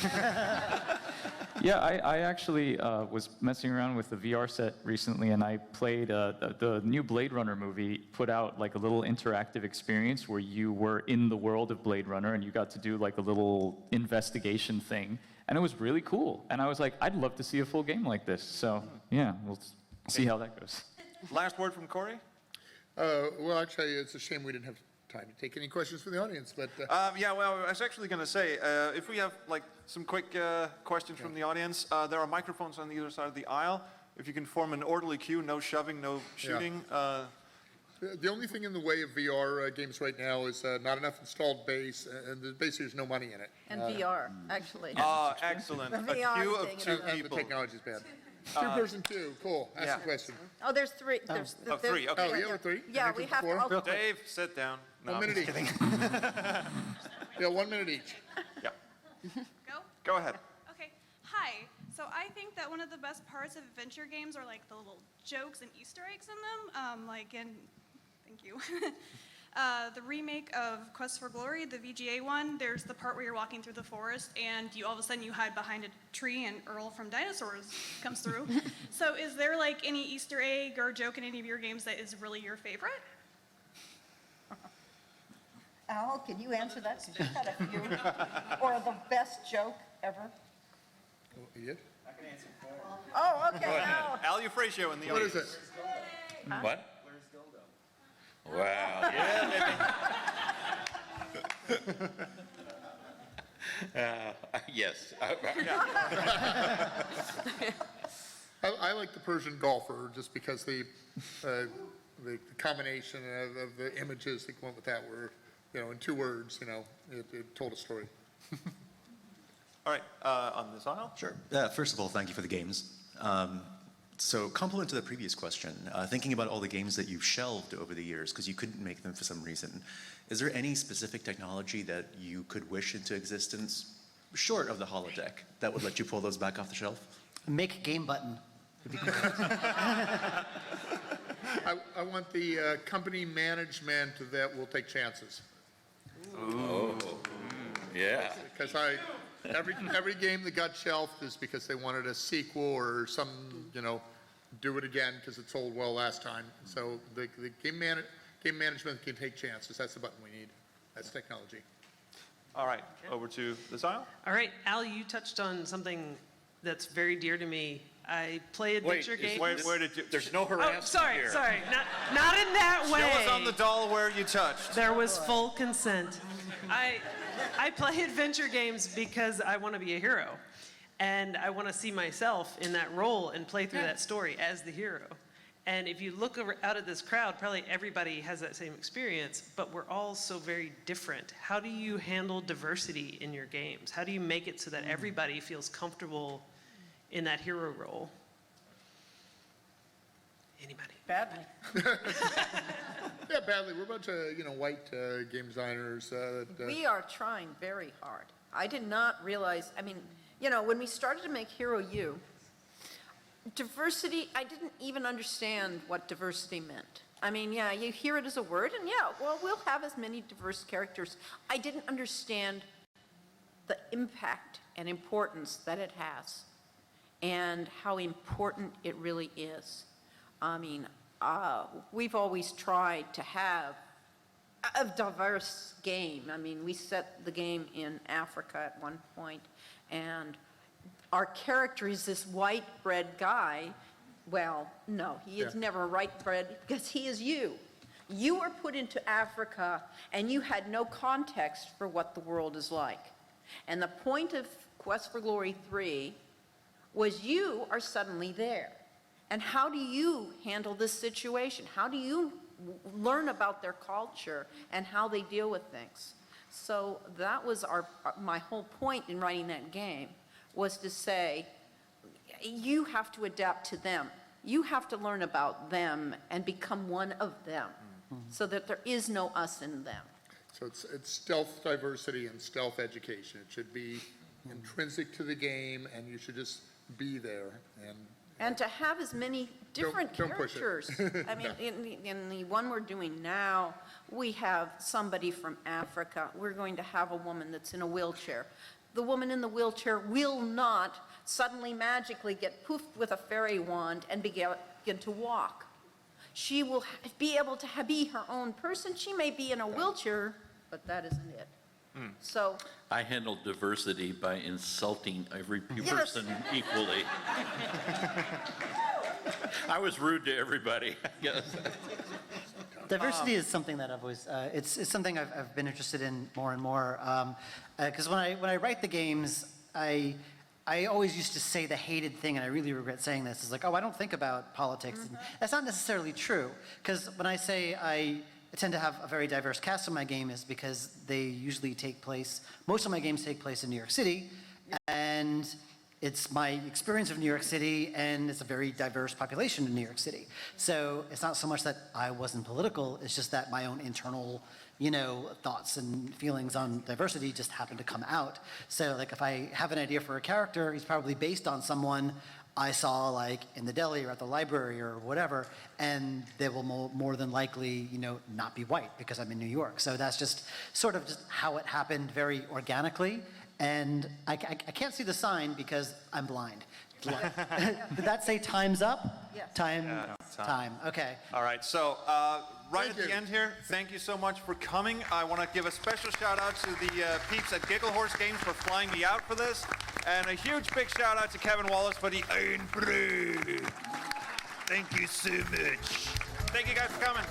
Yeah, I actually was messing around with the VR set recently, and I played the new Blade Runner movie put out like a little interactive experience where you were in the world of Blade Runner and you got to do like a little investigation thing, and it was really cool. And I was like, I'd love to see a full game like this. So yeah, we'll see how that goes. Last word from Corey? Well, actually, it's a shame we didn't have time to take any questions from the audience, but Yeah, well, I was actually going to say, if we have like some quick questions from the audience, there are microphones on the other side of the aisle. If you can form an orderly queue, no shoving, no shooting. the only thing in the way of VR games right now is not enough installed base, and basically there's no money in it. and VR, actually. Excellent. The A VR queue of thing, two And the people. technology's bad. Two-person queue, cool. Ask yeah. the question. Oh, there's three. There's three, okay. Oh, yeah, we're three. Yeah, Anything we have before? to. Dave, sit down. No, 1 minute I'm just each. kidding. Yeah, 1 minute each. Yeah. Go? Go ahead. Okay. Hi. So I think that one of the best parts of adventure games are like the little jokes and Easter eggs in them. Thank you. The remake of Quest for Glory, the VGA one, there's the part where you're walking through the forest and all of a sudden you hide behind a tree and Earl from Dinosaurs comes through. So is there like any Easter egg or joke in any of your games that is really your favorite? Al, can you answer that? Because you've had a few. Or the best joke ever? Oh, yeah? Oh, okay, Al. Al Eufratio in the What audience. is it? What? Wow. Yes. I like the Persian golfer just because the combination of the images that went with that were, in 2 words, it told a story. All right, on this aisle? Sure. First of all, thank you for the games. So complement to the previous question, thinking about all the games that you've shelved over the years because you couldn't make them for some reason, is there any specific technology that you could wish into existence, short of the holodeck, that would let you pull those back off the shelf? Make game button. I want the company management that will take chances. Yeah. Because every game that got shelved is because they wanted a sequel or some, do it again because it sold well last time. So the game management can take chances. That's the button we need. That's technology. All right, over to this aisle. All right, Al, you touched on something that's very dear to me. I play adventure games. Where did you? There's no Oh, harassment sorry, here. sorry. Not in that way. Show us on the doll where you touched. There was full consent. I play adventure games because I want to be a hero. And I want to see myself in that role and play through that story as the hero. And if you look out at this crowd, probably everybody has that same experience, but we're all so very different. How do you handle diversity in your games? How do you make it so that everybody feels comfortable in that hero role? Anybody? Badly. Yeah, badly. We're a bunch of, white game designers. We are trying very hard. I did not realize, when we started to make Hero U, diversity, I didn't even understand what diversity meant. You hear it as a word, and we'll have as many diverse characters. I didn't understand the impact and importance that it has, and how important it really is. We've always tried to have a diverse game. We set the game in Africa at one point, and our character is this white bread guy. Well, no, he is never white bread because he is you. You were put into Africa and you had no context for what the world is like. And the point of Quest for Glory 3 was you are suddenly there. And how do you handle this situation? How do you learn about their culture and how they deal with things? So that was my whole point in writing that game, was to say, you have to adapt to them. You have to learn about them and become one of them, so that there is no us in them. So it's stealth diversity and stealth education. It should be intrinsic to the game, and you should just be there. And to have as many different Don't push it. characters. I mean, in the one we're doing now, we have somebody from Africa. We're going to have a woman that's in a wheelchair. The woman in the wheelchair will not suddenly magically get poofed with a fairy wand and begin to walk. She will be able to be her own person. She may be in a wheelchair, but that isn't it. So, I handle diversity by insulting every Yes. person equally. I was rude to everybody, I guess. Diversity is something that I've always, it's something I've been interested in more and more. Because when I write the games, I always used to say the hated thing, and I really regret saying this, is like, oh, I don't think about politics. And that's not necessarily true, because when I say I tend to have a very diverse cast in my game is because they usually take place, most of my games take place in New York City, and it's my experience of New York City, and it's a very diverse population in New York City. So it's not so much that I wasn't political, it's just that my own internal, thoughts and feelings on diversity just happen to come out. So like if I have an idea for a character, he's probably based on someone I saw like in the deli or at the library or whatever, and they will more than likely, not be white because I'm in New York. So that's just sort of just how it happened very organically. And I can't see the sign because I'm blind. Did that say time's up? Yes. Time. Okay. All right, so right Thank at the you. end here, thank you so much for coming. I want to give a special shout out to the peeps at Giggle Horse Games for flying me out for this. And a huge big shout out to Kevin Wallace for the Iron Brew. Thank you so much. Thank you guys for coming.